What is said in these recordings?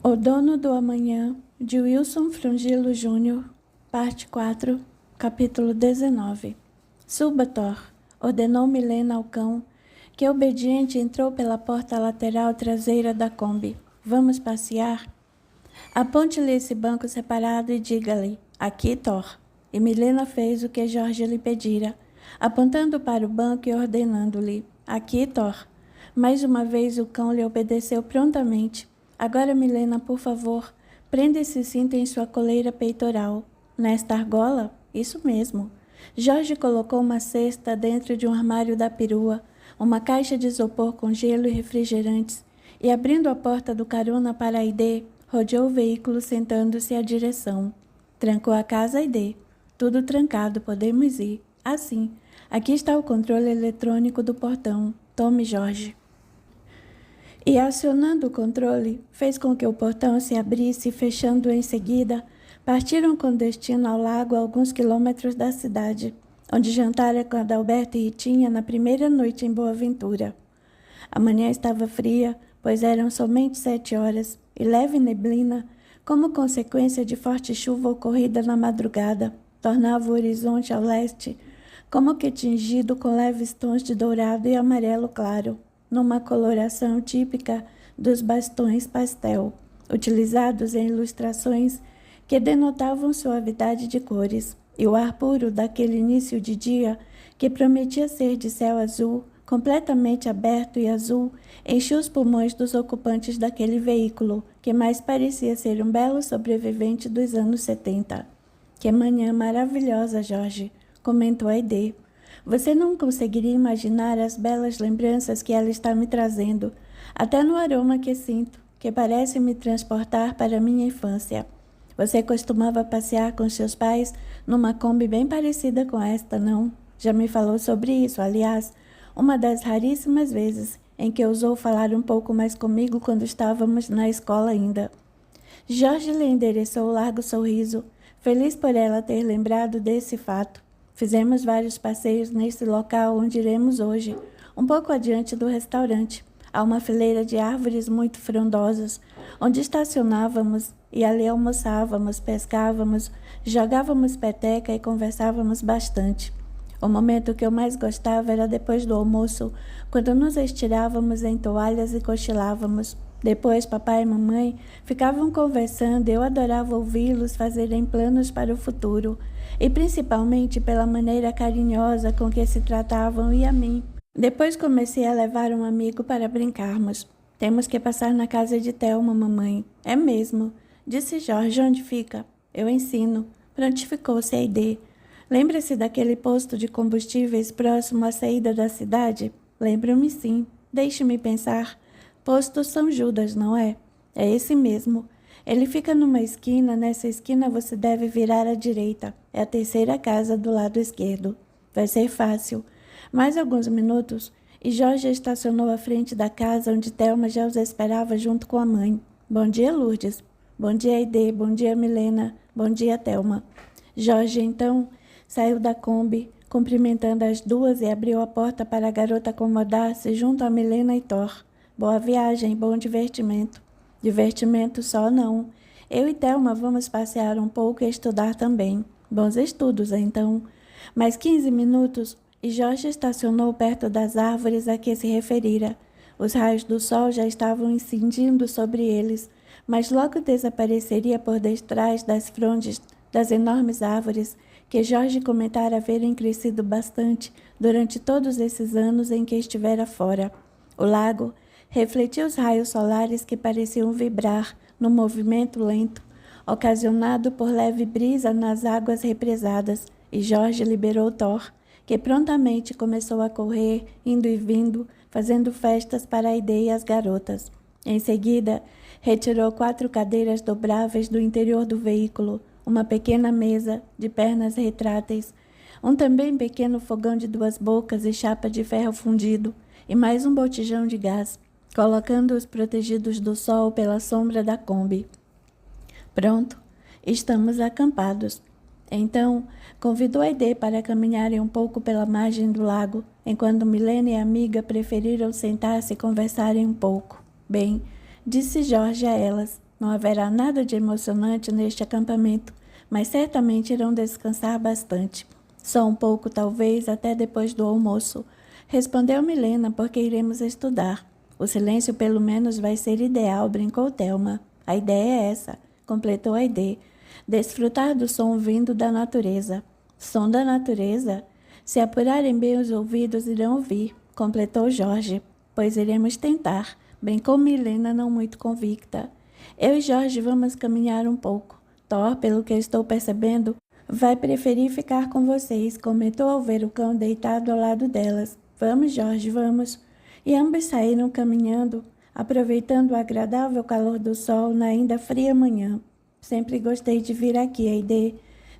O Dono do Amanhã, de Wilson Frangilo Júnior, parte 4, capítulo 19. Suba, Thor, ordenou Milena ao cão, que obediente entrou pela porta lateral traseira da Kombi. Vamos passear? Aponte-lhe esse banco separado e diga-lhe, aqui, Thor. E Milena fez o que Jorge lhe pedira, apontando para o banco e ordenando-lhe, aqui, Thor. Mais uma vez o cão lhe obedeceu prontamente. Agora, Milena, por favor, prenda esse cinto em sua coleira peitoral. Nesta argola? Isso mesmo. Jorge colocou uma cesta dentro de um armário da perua, uma caixa de isopor com gelo e refrigerantes, e abrindo a porta do carona para Aide, rodeou o veículo sentando-se à direção. Trancou a casa, Aide. Tudo trancado, podemos ir. Assim, aqui está o controle eletrônico do portão. Tome, Jorge. E, acionando o controle, fez com que o portão se abrisse e, fechando-o em seguida, partiram com destino ao lago a alguns quilômetros da cidade, onde jantara com Adalberto e Ritinha na primeira noite em Boa Ventura. A manhã estava fria, pois eram somente 7 horas, e leve neblina, como consequência de forte chuva ocorrida na madrugada, tornava o horizonte ao leste, como que tingido com leves tons de dourado e amarelo claro, numa coloração típica dos bastões pastel, utilizados em ilustrações que denotavam suavidade de cores, e o ar puro daquele início de dia, que prometia ser de céu azul, completamente aberto e azul, enchia os pulmões dos ocupantes daquele veículo, que mais parecia ser um belo sobrevivente dos anos 70. Que manhã maravilhosa, Jorge, comentou Aide. Você não conseguiria imaginar as belas lembranças que ela está me trazendo, até no aroma que sinto, que parece me transportar para minha infância. Você costumava passear com seus pais numa Kombi bem parecida com esta, não? Já me falou sobre isso, aliás, uma das raríssimas vezes em que ousou falar um pouco mais comigo quando estávamos na escola ainda. Jorge lhe endereçou um largo sorriso, feliz por ela ter lembrado desse fato. Fizemos vários passeios nesse local onde iremos hoje, um pouco adiante do restaurante. Há uma fileira de árvores muito frondosas, onde estacionávamos e ali almoçávamos, pescávamos, jogávamos peteca e conversávamos bastante. O momento que eu mais gostava era depois do almoço, quando nos estirávamos em toalhas e cochilávamos. Depois, papai e mamãe ficavam conversando e eu adorava ouvi-los fazerem planos para o futuro, e principalmente pela maneira carinhosa com que se tratavam e a mim. Depois comecei a levar um amigo para brincarmos. Temos que passar na casa de Thelma, mamãe. É mesmo, disse Jorge. Onde fica? Eu ensino. Prontificou-se Aide. Lembra-se daquele posto de combustíveis próximo à saída da cidade? Lembro-me sim. Deixe-me pensar. Posto São Judas, não é? É esse mesmo. Ele fica numa esquina. Nessa esquina você deve virar à direita. É a terceira casa do lado esquerdo. Vai ser fácil. Mais alguns minutos e Jorge estacionou à frente da casa onde Thelma já os esperava junto com a mãe. Bom dia, Lourdes. Bom dia, Aide. Bom dia, Milena. Bom dia, Thelma. Jorge, então, saiu da Kombi, cumprimentando as duas e abriu a porta para a garota acomodar-se junto a Milena e Thor. Boa viagem, bom divertimento. Divertimento só não. Eu e Thelma vamos passear um pouco e estudar também. Bons estudos, então. Mais 15 minutos e Jorge estacionou perto das árvores a que se referira. Os raios do sol já estavam incidindo sobre eles, mas logo desapareceria por detrás das frondes das enormes árvores que Jorge comentara haverem crescido bastante durante todos esses anos em que estivera fora. O lago refletia os raios solares que pareciam vibrar num movimento lento, ocasionado por leve brisa nas águas represadas, e Jorge liberou Thor, que prontamente começou a correr, indo e vindo, fazendo festas para Aide e as garotas. Em seguida, retirou 4 cadeiras dobráveis do interior do veículo, uma pequena mesa de pernas retráteis, um também pequeno fogão de 2 bocas e chapa de ferro fundido, e mais um botijão de gás, colocando-os protegidos do sol pela sombra da Kombi. Pronto, estamos acampados. Então, convidou Aide para caminharem um pouco pela margem do lago, enquanto Milena e a amiga preferiram sentar-se e conversarem um pouco. Bem, disse Jorge a elas, Não haverá nada de emocionante neste acampamento, mas certamente irão descansar bastante. Só um pouco, talvez, até depois do almoço. Respondeu Milena, porque iremos estudar. O silêncio, pelo menos, vai ser ideal, brincou Thelma. A ideia é essa, completou Aide. Desfrutar do som vindo da natureza. Som da natureza? Se apurarem bem os ouvidos, irão ouvir, completou Jorge. Pois iremos tentar, brincou Milena, não muito convicta. Eu e Jorge vamos caminhar um pouco. Thor, pelo que estou percebendo, vai preferir ficar com vocês, comentou ao ver o cão deitado ao lado delas. Vamos, Jorge, vamos. E ambos saíram caminhando, aproveitando o agradável calor do sol na ainda fria manhã. Sempre gostei de vir aqui, Aide.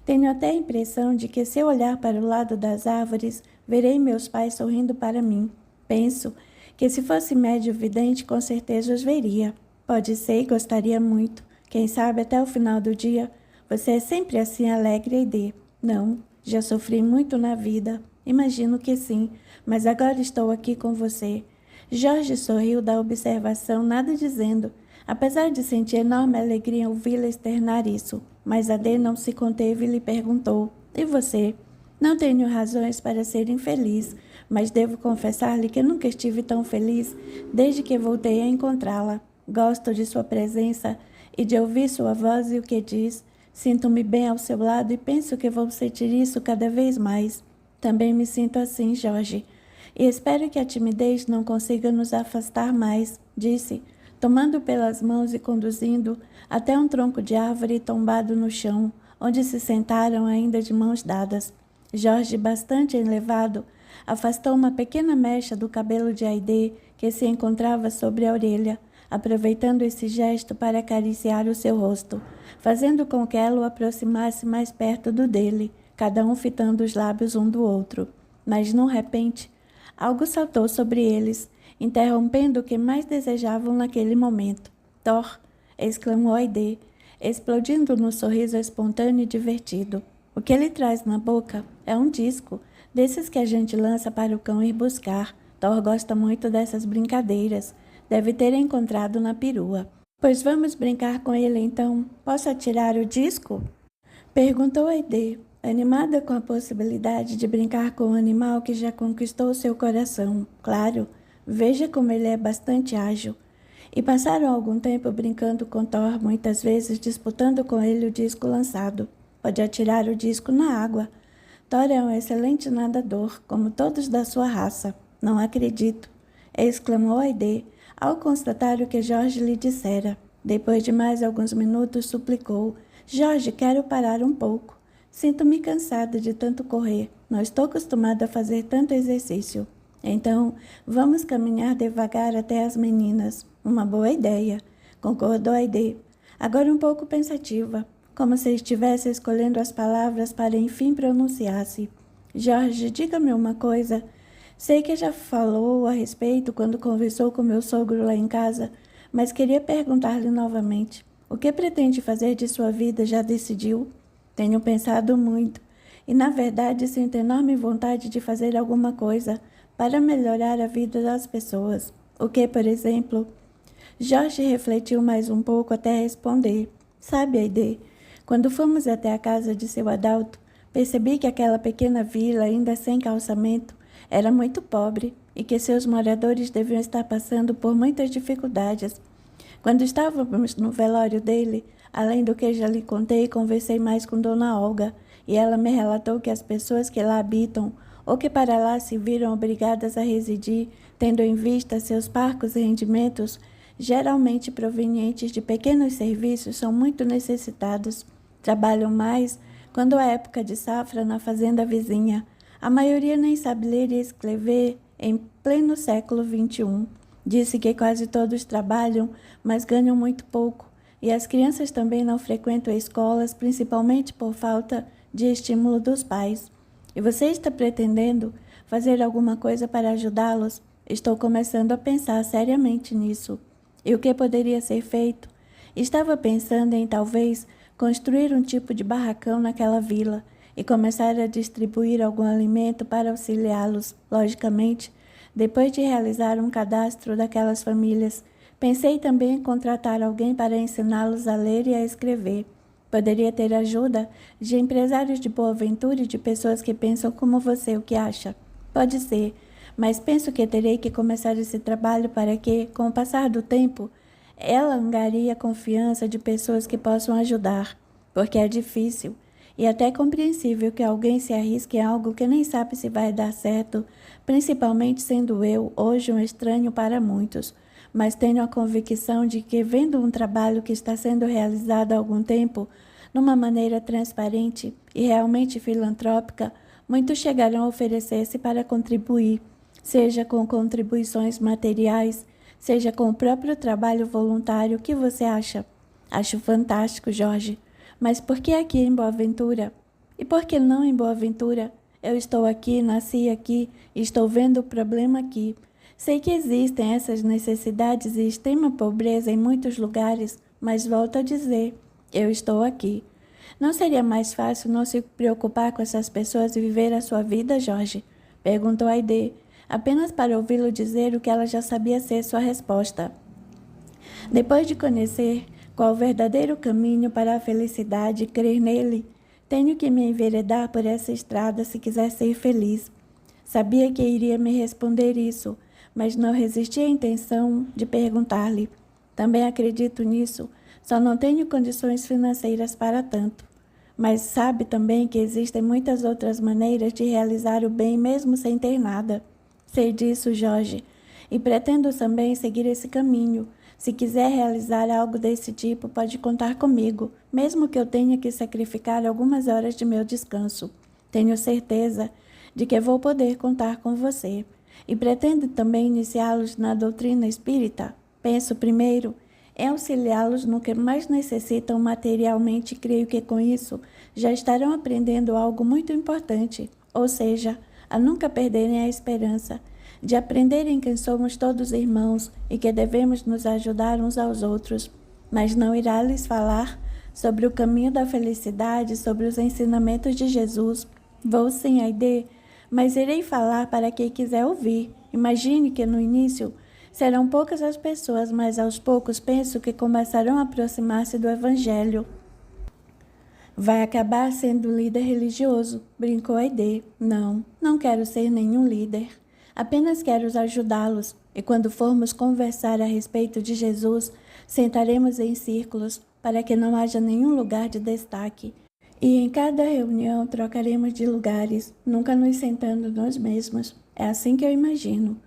Tenho até a impressão de que, se eu olhar para o lado das árvores, verei meus pais sorrindo para mim. Penso que, se fosse médio vidente, com certeza os veria. Pode ser e gostaria muito. Quem sabe até o final do dia. Você é sempre assim alegre, Aide. Não, já sofri muito na vida. Imagino que sim, mas agora estou aqui com você. Jorge sorriu da observação, nada dizendo, apesar de sentir enorme alegria em ouvi-la externar isso. Mas Ade não se conteve e lhe perguntou: E você? Não tenho razões para ser infeliz, mas devo confessar-lhe que nunca estive tão feliz desde que voltei a encontrá-la. Gosto de sua presença e de ouvir sua voz e o que diz. Sinto-me bem ao seu lado e penso que vou sentir isso cada vez mais. Também me sinto assim, Jorge. E espero que a timidez não consiga nos afastar mais, disse, tomando pelas mãos e conduzindo até um tronco de árvore tombado no chão, onde se sentaram ainda de mãos dadas. Jorge, bastante elevado, afastou uma pequena mecha do cabelo de Aide que se encontrava sobre a orelha, aproveitando esse gesto para acariciar o seu rosto, fazendo com que ela o aproximasse mais perto do dele, cada um fitando os lábios um do outro. Mas, num repente, algo saltou sobre eles, interrompendo o que mais desejavam naquele momento. Thor! Exclamou Aide, explodindo num sorriso espontâneo e divertido. O que ele traz na boca é um disco, desses que a gente lança para o cão ir buscar. Thor gosta muito dessas brincadeiras. Deve ter encontrado na perua. Pois vamos brincar com ele então. Posso atirar o disco? Perguntou Aide, animada com a possibilidade de brincar com o animal que já conquistou seu coração. Claro, veja como ele é bastante ágil. E passaram algum tempo brincando com Thor, muitas vezes disputando com ele o disco lançado. Pode atirar o disco na água. Thor é um excelente nadador, como todos da sua raça. Não acredito, exclamou Aide, ao constatar o que Jorge lhe dissera. Depois de mais alguns minutos, suplicou: Jorge, quero parar um pouco. Sinto-me cansada de tanto correr. Não estou acostumada a fazer tanto exercício. Então, vamos caminhar devagar até as meninas. Uma boa ideia, concordou Aide, agora um pouco pensativa, como se estivesse escolhendo as palavras para enfim pronunciar-se. Jorge, diga-me uma coisa. Sei que já falou a respeito quando conversou com meu sogro lá em casa, mas queria perguntar-lhe novamente. O que pretende fazer de sua vida? Já decidiu? Tenho pensado muito e, na verdade, sinto enorme vontade de fazer alguma coisa para melhorar a vida das pessoas. O que, por exemplo? Jorge refletiu mais um pouco até responder. Sabe, Aide, quando fomos até a casa de seu Adalto, percebi que aquela pequena vila, ainda sem calçamento, era muito pobre e que seus moradores deviam estar passando por muitas dificuldades. Quando estávamos no velório dele, além do que já lhe contei, conversei mais com Dona Olga, e ela me relatou que as pessoas que lá habitam ou que para lá se viram obrigadas a residir, tendo em vista seus parcos rendimentos, geralmente provenientes de pequenos serviços, são muito necessitados. Trabalham mais quando é época de safra na fazenda vizinha. A maioria nem sabe ler e escrever em pleno século XXI. Disse que quase todos trabalham, mas ganham muito pouco. E as crianças também não frequentam escolas, principalmente por falta de estímulo dos pais. E você está pretendendo fazer alguma coisa para ajudá-los? Estou começando a pensar seriamente nisso. E o que poderia ser feito? Estava pensando em, talvez, construir um tipo de barracão naquela vila e começar a distribuir algum alimento para auxiliá-los, logicamente, depois de realizar um cadastro daquelas famílias, Pensei também em contratar alguém para ensiná-los a ler e a escrever. Poderia ter ajuda de empresários de boa ventura e de pessoas que pensam como você, o que acha? Pode ser, mas penso que terei que começar esse trabalho para que, com o passar do tempo, ela angarie a confiança de pessoas que possam ajudar, porque é difícil e até compreensível que alguém se arrisque em algo que nem sabe se vai dar certo, principalmente sendo eu, hoje, um estranho para muitos. Mas tenho a convicção de que, vendo um trabalho que está sendo realizado há algum tempo, numa maneira transparente e realmente filantrópica, muitos chegarão a oferecer-se para contribuir, seja com contribuições materiais, seja com o próprio trabalho voluntário. O que você acha? Acho fantástico, Jorge. Mas por que aqui em Boaventura? E por que não em Boaventura? Eu estou aqui, nasci aqui e estou vendo o problema aqui. Sei que existem essas necessidades e extrema pobreza em muitos lugares, mas volto a dizer, eu estou aqui. Não seria mais fácil não se preocupar com essas pessoas e viver a sua vida, Jorge? Perguntou Aide, apenas para ouvi-lo dizer o que ela já sabia ser sua resposta. Depois de conhecer qual o verdadeiro caminho para a felicidade e crer nele, tenho que me enveredar por essa estrada se quiser ser feliz. Sabia que iria me responder isso, mas não resisti à intenção de perguntar-lhe. Também acredito nisso, só não tenho condições financeiras para tanto. Mas sabe também que existem muitas outras maneiras de realizar o bem mesmo sem ter nada. Sei disso, Jorge, e pretendo também seguir esse caminho. Se quiser realizar algo desse tipo, pode contar comigo, mesmo que eu tenha que sacrificar algumas horas de meu descanso. Tenho certeza de que vou poder contar com você. E pretendo também iniciá-los na doutrina espírita. Penso primeiro em auxiliá-los no que mais necessitam materialmente e creio que com isso já estarão aprendendo algo muito importante, ou seja, a nunca perderem a esperança de aprenderem que somos todos irmãos e que devemos nos ajudar uns aos outros. Mas não irá lhes falar sobre o caminho da felicidade, sobre os ensinamentos de Jesus. Vou sim, Aide, mas irei falar para quem quiser ouvir. Imagine que no início serão poucas as pessoas, mas aos poucos penso que começarão a aproximar-se do Evangelho. Vai acabar sendo líder religioso, brincou Aide. Não quero ser nenhum líder. Apenas quero ajudá-los. E quando formos conversar a respeito de Jesus, sentaremos em círculos para que não haja nenhum lugar de destaque. E em cada reunião trocaremos de lugares, nunca nos sentando nós mesmos. É assim que eu imagino.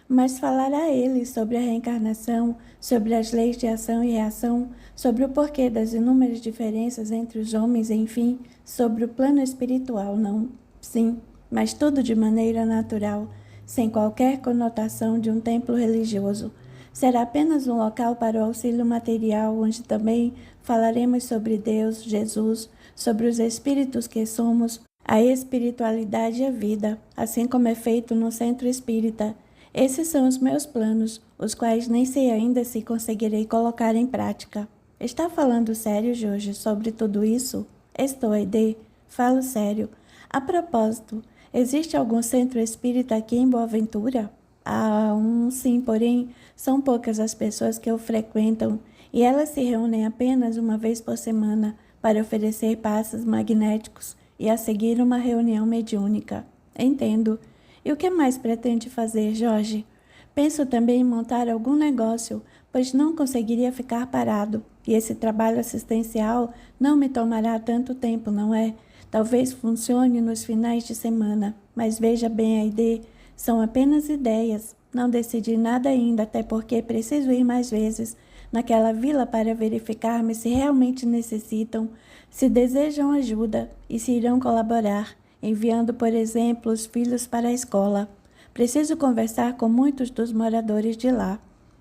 Mas falar a eles sobre a reencarnação, sobre as leis de ação e reação, sobre o porquê das inúmeras diferenças entre os homens, enfim, sobre o plano espiritual, não. Sim, mas tudo de maneira natural, sem qualquer conotação de um templo religioso. Será apenas um local para o auxílio material, onde também falaremos sobre Deus, Jesus, sobre os espíritos que somos, a espiritualidade e a vida, assim como é feito no centro espírita. Esses são os meus planos, os quais nem sei ainda se conseguirei colocar em prática. Está falando sério, Jorge, sobre tudo isso? Estou, Aide. Falo sério. A propósito, existe algum centro espírita aqui em Boaventura? Sim, porém, são poucas as pessoas que o frequentam e elas se reúnem apenas uma vez por semana para oferecer passes magnéticos e a seguir uma reunião mediúnica. Entendo. E o que mais pretende fazer, Jorge? Penso também em montar algum negócio, pois não conseguiria ficar parado. E esse trabalho assistencial não me tomará tanto tempo, não é? Talvez funcione nos finais de semana, mas veja bem, Aide, são apenas ideias. Não decidi nada ainda, até porque preciso ir mais vezes naquela vila para verificar-me se realmente necessitam, se desejam ajuda e se irão colaborar, enviando, por exemplo, os filhos para a escola. Preciso conversar com muitos dos moradores de lá.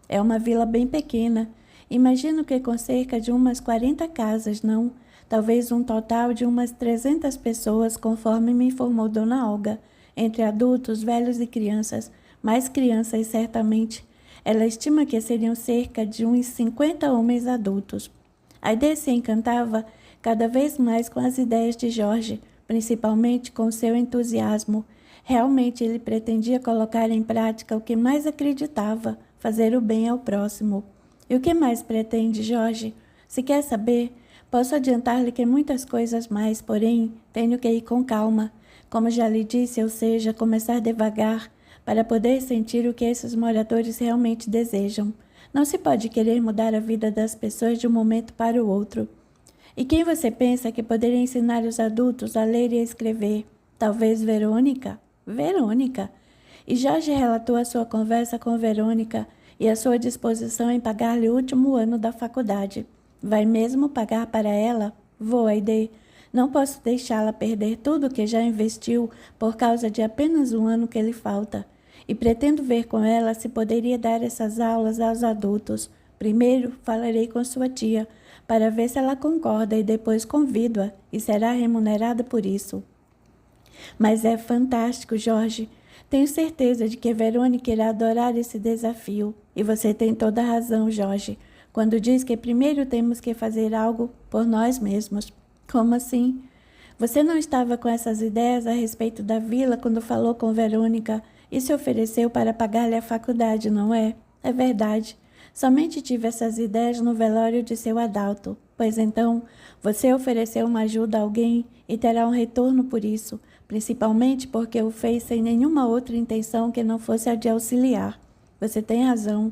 É uma vila bem pequena. Imagino que com cerca de umas 40 casas, não? Talvez um total de umas 300 pessoas, conforme me informou Dona Olga, entre adultos, velhos e crianças, mais crianças certamente. Ela estima que seriam cerca de uns 50 homens adultos. Aide se encantava cada vez mais com as ideias de Jorge, principalmente com seu entusiasmo. Realmente ele pretendia colocar em prática o que mais acreditava, fazer o bem ao próximo. E o que mais pretende, Jorge? Se quer saber, posso adiantar-lhe que muitas coisas mais, porém, tenho que ir com calma. Como já lhe disse, ou seja, começar devagar, para poder sentir o que esses moradores realmente desejam. Não se pode querer mudar a vida das pessoas de um momento para o outro. E quem você pensa que poderia ensinar os adultos a ler e a escrever? Talvez Verônica? Verônica! E Jorge relatou a sua conversa com Verônica e a sua disposição em pagar-lhe o último ano da faculdade. Vai mesmo pagar para ela? Vou, Aide. Não posso deixá-la perder tudo o que já investiu por causa de apenas um ano que lhe falta. E pretendo ver com ela se poderia dar essas aulas aos adultos. Primeiro falarei com sua tia, para ver se ela concorda e depois convido-a e será remunerada por isso. Mas é fantástico, Jorge. Tenho certeza de que Verônica irá adorar esse desafio. E você tem toda a razão, Jorge, quando diz que primeiro temos que fazer algo por nós mesmos. Como assim? Você não estava com essas ideias a respeito da vila quando falou com Verônica e se ofereceu para pagar-lhe a faculdade, não é? É verdade. Somente tive essas ideias no velório de seu Adalto. Pois então, você ofereceu uma ajuda a alguém e terá um retorno por isso, principalmente porque o fez sem nenhuma outra intenção que não fosse a de auxiliar. Você tem razão.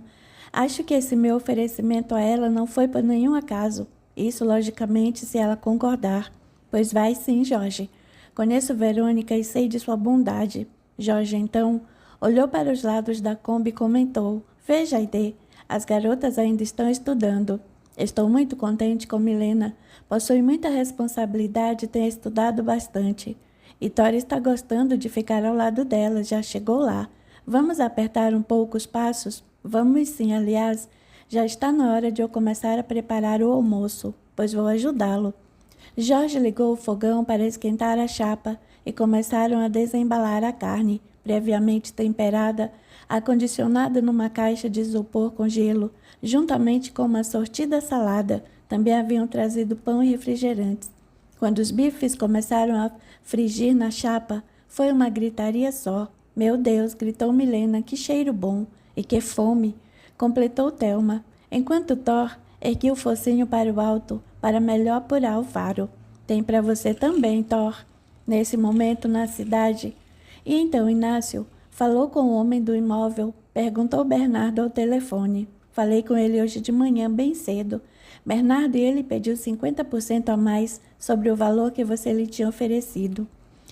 Acho que esse meu oferecimento a ela não foi por nenhum acaso. Isso, logicamente, se ela concordar. Pois vai sim, Jorge. Conheço Verônica e sei de sua bondade. Jorge, então, olhou para os lados da Kombi e comentou: Veja, Aide, as garotas ainda estão estudando. Estou muito contente com Milena. Possui muita responsabilidade e tem estudado bastante. E Tora está gostando de ficar ao lado dela, já chegou lá. Vamos apertar um pouco os passos? Vamos sim, aliás, já está na hora de eu começar a preparar o almoço, pois vou ajudá-lo. Jorge ligou o fogão para esquentar a chapa e começaram a desembalar a carne, previamente temperada, acondicionada numa caixa de isopor com gelo, juntamente com uma sortida salada. Também haviam trazido pão e refrigerantes. Quando os bifes começaram a frigir na chapa, foi uma gritaria só. Meu Deus, gritou Milena, que cheiro bom! E que fome! Completou Thelma, enquanto Thor erguia o focinho para o alto, para melhor apurar o faro. Tem para você também, Thor. Nesse momento, na cidade. E então Inácio falou com o homem do imóvel, perguntou Bernardo ao telefone. Falei com ele hoje de manhã, bem cedo. Bernardo e ele pediu 50% a mais sobre o valor que você lhe tinha oferecido.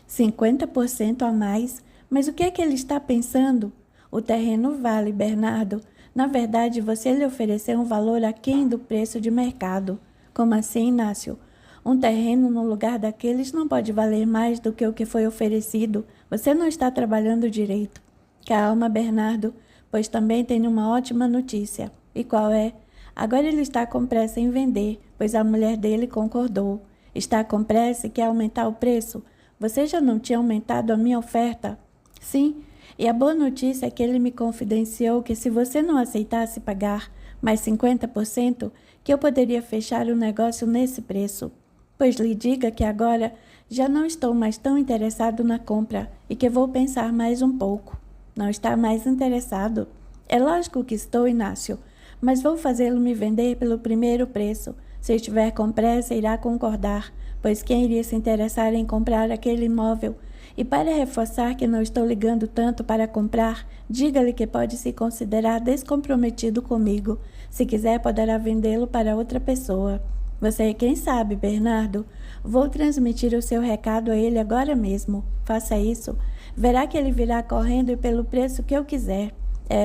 50% a mais? Mas o que é que ele está pensando? O terreno vale, Bernardo. Na verdade, você lhe ofereceu um valor aquém do preço de mercado. Como assim, Inácio? Um terreno no lugar daqueles não pode valer mais do que o que foi oferecido. Você não está trabalhando direito. Calma, Bernardo, pois também tenho uma ótima notícia. E qual é? Agora ele está com pressa em vender, pois a mulher dele concordou. Está com pressa e quer aumentar o preço? Você já não tinha aumentado a minha oferta? Sim, e a boa notícia é que ele me confidenciou que se você não aceitasse pagar mais 50%, que eu poderia fechar o negócio nesse preço. Pois lhe diga que agora já não estou mais tão interessado na compra e que vou pensar mais um pouco. Não está mais interessado? É lógico que estou, Inácio, mas vou fazê-lo me vender pelo primeiro preço. Se estiver com pressa, irá concordar, pois quem iria se interessar em comprar aquele imóvel? E para reforçar que não estou ligando tanto para comprar, diga-lhe que pode se considerar descomprometido comigo. Se quiser, poderá vendê-lo para outra pessoa. Você é quem sabe, Bernardo. Vou transmitir o seu recado a ele agora mesmo. Faça isso. Verá que ele virá correndo e pelo preço que eu quiser.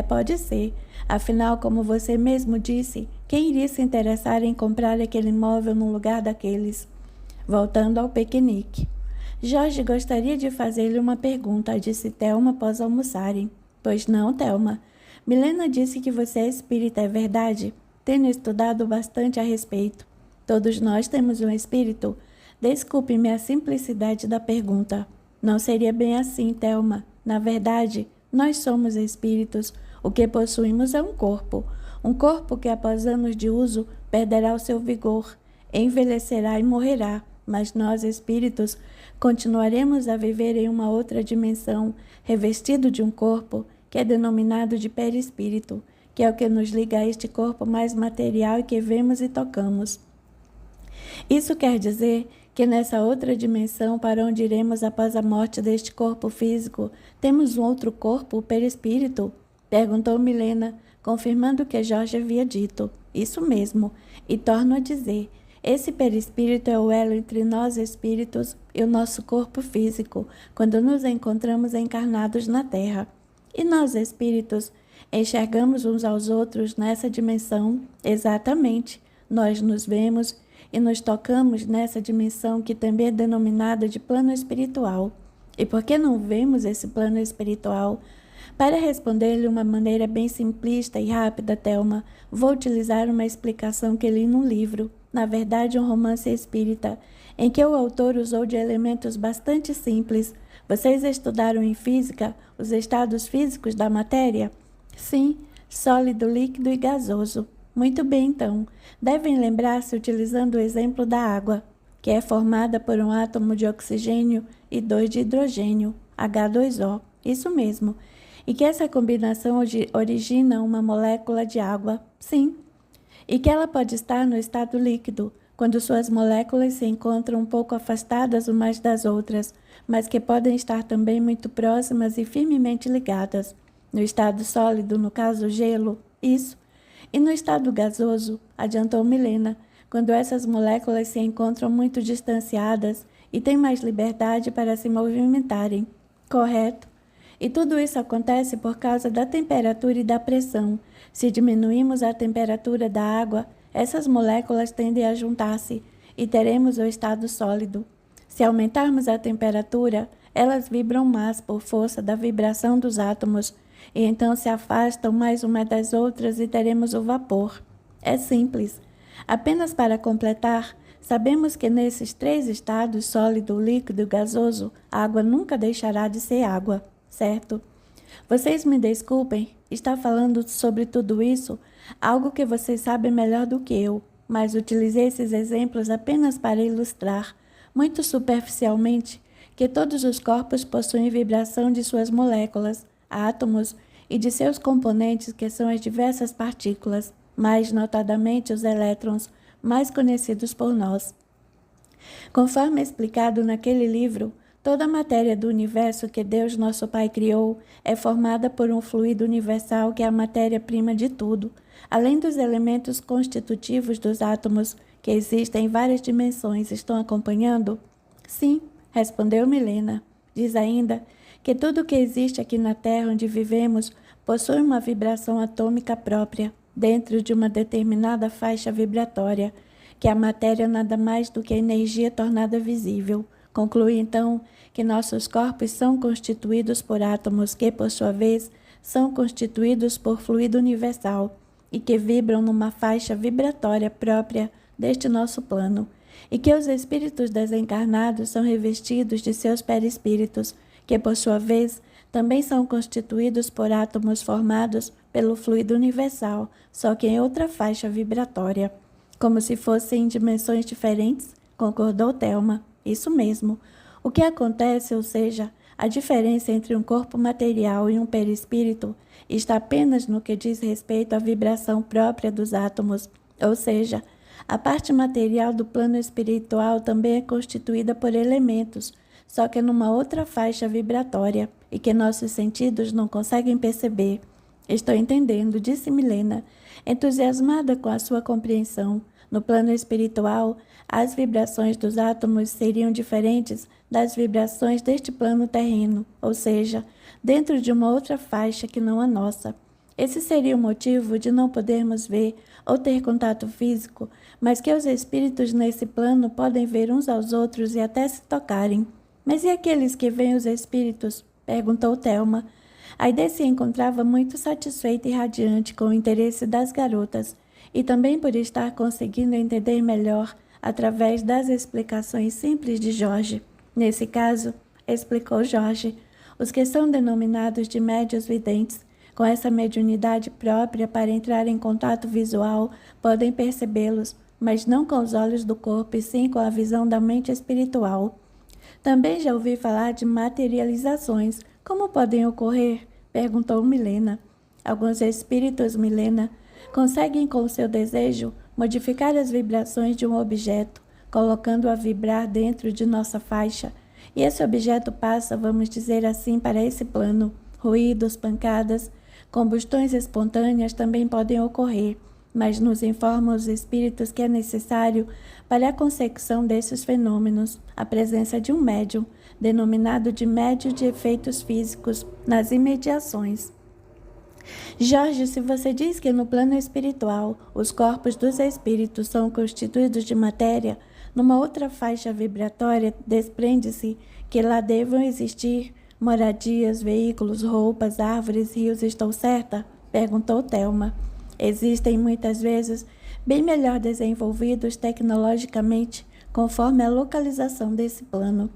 Pode ser. Afinal, como você mesmo disse, quem iria se interessar em comprar aquele imóvel no lugar daqueles? Voltando ao piquenique. Jorge gostaria de fazer-lhe uma pergunta, disse Thelma após almoçarem. Pois não, Thelma. Milena disse que você é espírita, é verdade? Tenho estudado bastante a respeito. Todos nós temos um espírito? Desculpe-me a simplicidade da pergunta. Não seria bem assim, Thelma. Na verdade, nós somos espíritos. O que possuímos é um corpo. Um corpo que, após anos de uso, perderá o seu vigor, envelhecerá e morrerá. Mas nós, espíritos, continuaremos a viver em uma outra dimensão, revestido de um corpo que é denominado de perispírito, que é o que nos liga a este corpo mais material e que vemos e tocamos. Isso quer dizer que nessa outra dimensão para onde iremos após a morte deste corpo físico, temos um outro corpo, o perispírito? Perguntou Milena, confirmando o que Jorge havia dito. Isso mesmo, e torno a dizer, esse perispírito é o elo entre nós espíritos e o nosso corpo físico, quando nos encontramos encarnados na Terra. E nós espíritos enxergamos uns aos outros nessa dimensão? Exatamente, nós nos vemos e nos tocamos nessa dimensão que também é denominada de plano espiritual. E por que não vemos esse plano espiritual? Para responder-lhe de uma maneira bem simplista e rápida, Thelma, vou utilizar uma explicação que li num livro, na verdade um romance espírita, em que o autor usou de elementos bastante simples. Vocês estudaram em física os estados físicos da matéria? Sim, sólido, líquido e gasoso. Muito bem, então. Devem lembrar-se utilizando o exemplo da água, que é formada por um átomo de oxigênio e 2 de hidrogênio, H2O. Isso mesmo. E que essa combinação origina uma molécula de água. Sim. E que ela pode estar no estado líquido, quando suas moléculas se encontram um pouco afastadas umas das outras, mas que podem estar também muito próximas e firmemente ligadas. No estado sólido, no caso gelo, isso. E no estado gasoso, adiantou Milena, quando essas moléculas se encontram muito distanciadas e têm mais liberdade para se movimentarem. Correto? E tudo isso acontece por causa da temperatura e da pressão. Se diminuímos a temperatura da água, essas moléculas tendem a juntar-se e teremos o estado sólido. Se aumentarmos a temperatura, elas vibram mais por força da vibração dos átomos, e então se afastam mais uma das outras e teremos o vapor. É simples. Apenas para completar, sabemos que nesses 3 estados, sólido, líquido e gasoso, a água nunca deixará de ser água, certo? Vocês me desculpem, estar falando sobre tudo isso, algo que vocês sabem melhor do que eu, mas utilizei esses exemplos apenas para ilustrar, muito superficialmente, que todos os corpos possuem vibração de suas moléculas, átomos e de seus componentes, que são as diversas partículas, mais notadamente os elétrons, mais conhecidos por nós. Conforme explicado naquele livro, toda a matéria do universo que Deus, nosso Pai, criou é formada por um fluido universal que é a matéria-prima de tudo, além dos elementos constitutivos dos átomos, que existem em várias dimensões. Estão acompanhando? Sim, respondeu Milena. Diz ainda que tudo que existe aqui na Terra onde vivemos possui uma vibração atômica própria, dentro de uma determinada faixa vibratória, que a matéria nada mais do que a energia tornada visível. Conclui então que nossos corpos são constituídos por átomos que, por sua vez, são constituídos por fluido universal e que vibram numa faixa vibratória própria deste nosso plano, e que os espíritos desencarnados são revestidos de seus perispíritos, que, por sua vez, também são constituídos por átomos formados pelo fluido universal, só que em outra faixa vibratória. Como se fossem em dimensões diferentes, concordou Thelma. Isso mesmo. O que acontece, ou seja, a diferença entre um corpo material e um perispírito, está apenas no que diz respeito à vibração própria dos átomos, ou seja, a parte material do plano espiritual também é constituída por elementos, só que numa outra faixa vibratória e que nossos sentidos não conseguem perceber. Estou entendendo, disse Milena, entusiasmada com a sua compreensão. No plano espiritual, as vibrações dos átomos seriam diferentes das vibrações deste plano terreno, ou seja, dentro de uma outra faixa que não a nossa. Esse seria o motivo de não podermos ver ou ter contato físico, mas que os espíritos nesse plano podem ver uns aos outros e até se tocarem. Mas e aqueles que veem os espíritos? Perguntou Thelma. Aide se encontrava muito satisfeita e radiante com o interesse das garotas, e também por estar conseguindo entender melhor através das explicações simples de Jorge. Nesse caso, explicou Jorge, os que são denominados de médios videntes, com essa mediunidade própria para entrar em contato visual, podem percebê-los, mas não com os olhos do corpo, e sim com a visão da mente espiritual. Também já ouvi falar de materializações. Como podem ocorrer? Perguntou Milena. Alguns espíritos, Milena, conseguem com seu desejo modificar as vibrações de um objeto, colocando-o a vibrar dentro de nossa faixa, e esse objeto passa, vamos dizer assim, para esse plano. Ruídos, pancadas, combustões espontâneas também podem ocorrer, mas nos informam os espíritos que é necessário, para a consecução desses fenômenos, a presença de um médium, denominado de médium de efeitos físicos, nas imediações. Jorge, se você diz que no plano espiritual os corpos dos espíritos são constituídos de matéria, numa outra faixa vibratória desprende-se que lá devam existir moradias, veículos, roupas, árvores, rios. Estou certa? Perguntou Thelma. Existem muitas vezes bem melhor desenvolvidos tecnologicamente, conforme a localização desse plano.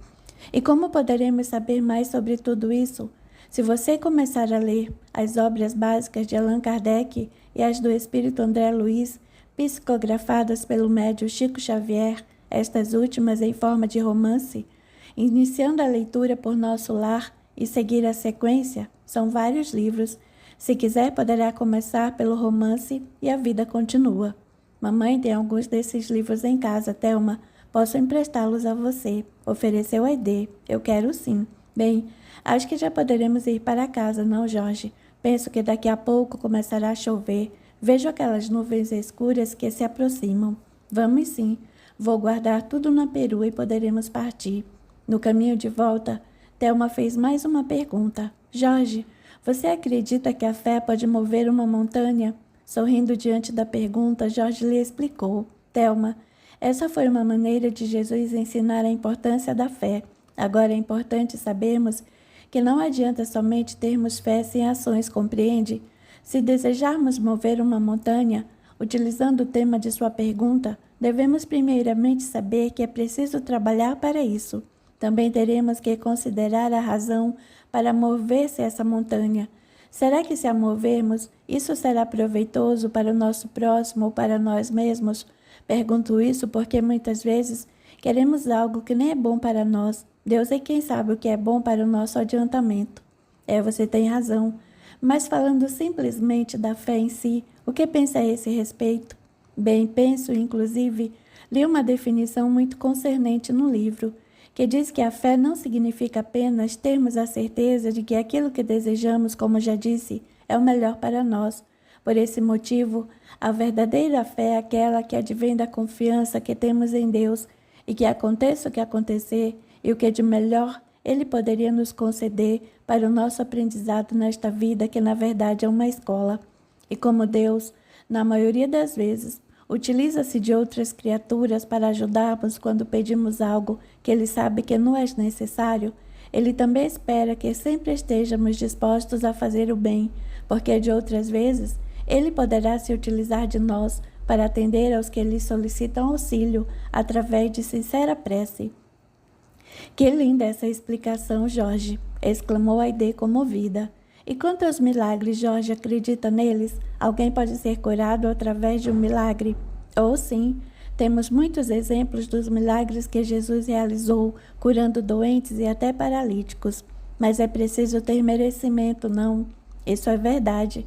E como poderemos saber mais sobre tudo isso? Se você começar a ler as obras básicas de Allan Kardec e as do espírito André Luiz, psicografadas pelo médium Chico Xavier, estas últimas em forma de romance, iniciando a leitura por Nosso Lar e seguir a sequência, são vários livros. Se quiser, poderá começar pelo romance e a vida continua. Mamãe tem alguns desses livros em casa, Thelma. Posso emprestá-los a você, ofereceu Aide. Eu quero sim. Bem, acho que já poderemos ir para casa, não, Jorge? Penso que daqui a pouco começará a chover. Vejo aquelas nuvens escuras que se aproximam. Vamos sim. Vou guardar tudo na perua e poderemos partir. No caminho de volta, Thelma fez mais uma pergunta. Jorge, você acredita que a fé pode mover uma montanha? Sorrindo diante da pergunta, Jorge lhe explicou. Thelma, essa foi uma maneira de Jesus ensinar a importância da fé. Agora é importante sabermos que não adianta somente termos fé sem ações, compreende? Se desejarmos mover uma montanha, utilizando o tema de sua pergunta, devemos primeiramente saber que é preciso trabalhar para isso. Também teremos que considerar a razão para mover-se essa montanha. Será que se a movermos, isso será proveitoso para o nosso próximo ou para nós mesmos? Pergunto isso porque muitas vezes queremos algo que nem é bom para nós. Deus é quem sabe o que é bom para o nosso adiantamento. Você tem razão. Mas falando simplesmente da fé em si, o que pensa a esse respeito? Bem, penso, inclusive, li uma definição muito concernente no livro, que diz que a fé não significa apenas termos a certeza de que aquilo que desejamos, como já disse, é o melhor para nós. Por esse motivo, a verdadeira fé é aquela que advém da confiança que temos em Deus e que aconteça o que acontecer e o que de melhor Ele poderia nos conceder para o nosso aprendizado nesta vida, que na verdade é uma escola. E como Deus, na maioria das vezes, utiliza-se de outras criaturas para ajudarmos quando pedimos algo que Ele sabe que não é necessário, Ele também espera que sempre estejamos dispostos a fazer o bem, porque de outras vezes Ele poderá se utilizar de nós para atender aos que lhe solicitam auxílio através de sincera prece. Que linda essa explicação, Jorge! Exclamou Aide comovida. E quanto aos milagres, Jorge acredita neles? Alguém pode ser curado através de um milagre? Oh, sim! Temos muitos exemplos dos milagres que Jesus realizou, curando doentes e até paralíticos. Mas é preciso ter merecimento, não? Isso é verdade.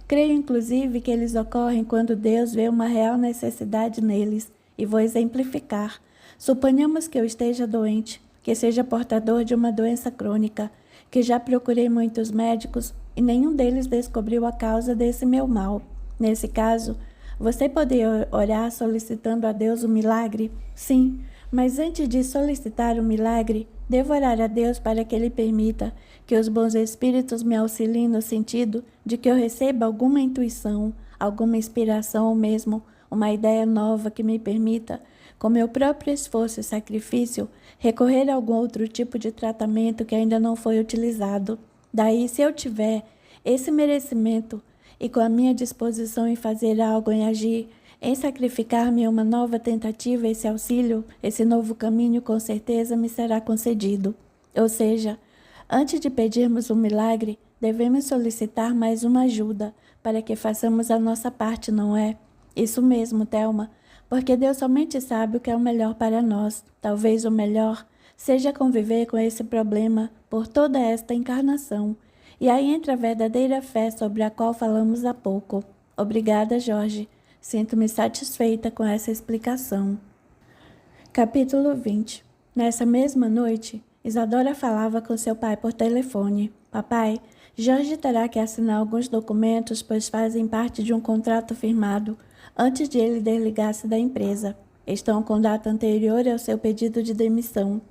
Creio, inclusive, que eles ocorrem quando Deus vê uma real necessidade neles. E vou exemplificar. Suponhamos que eu esteja doente, que seja portador de uma doença crônica, que já procurei muitos médicos e nenhum deles descobriu a causa desse meu mal. Nesse caso, você poderia orar solicitando a Deus um milagre? Sim, mas antes de solicitar o milagre, devo orar a Deus para que Ele permita que os bons espíritos me auxiliem no sentido de que eu receba alguma intuição, alguma inspiração ou mesmo uma ideia nova que me permita, com meu próprio esforço e sacrifício, recorrer a algum outro tipo de tratamento que ainda não foi utilizado. Daí, se eu tiver esse merecimento e com a minha disposição em fazer algo, em agir, em sacrificar-me a uma nova tentativa, esse auxílio, esse novo caminho, com certeza me será concedido. Ou seja, antes de pedirmos um milagre, devemos solicitar mais uma ajuda para que façamos a nossa parte, não é? Isso mesmo, Thelma. Porque Deus somente sabe o que é o melhor para nós. Talvez o melhor seja conviver com esse problema por toda esta encarnação. E aí entra a verdadeira fé sobre a qual falamos há pouco. Obrigada, Jorge. Sinto-me satisfeita com essa explicação. Capítulo 20. Nessa mesma noite, Isadora falava com seu pai por telefone. Papai, Jorge terá que assinar alguns documentos, pois fazem parte de um contrato firmado antes de ele desligar-se da empresa. Estão com data anterior ao seu pedido de demissão.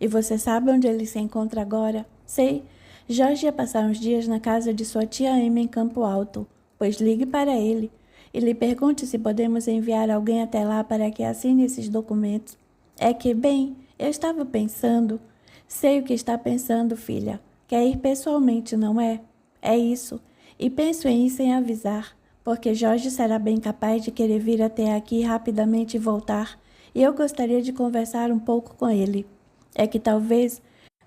E você sabe onde ele se encontra agora? Sei. Jorge ia passar uns dias na casa de sua tia Emma em Campo Alto. Pois ligue para ele e lhe pergunte se podemos enviar alguém até lá para que assine esses documentos. É que, bem, eu estava pensando... Sei o que está pensando, filha. Quer ir pessoalmente, não é? É isso. E penso em ir sem avisar, porque Jorge será bem capaz de querer vir até aqui rapidamente e voltar, e eu gostaria de conversar um pouco com ele. É que talvez,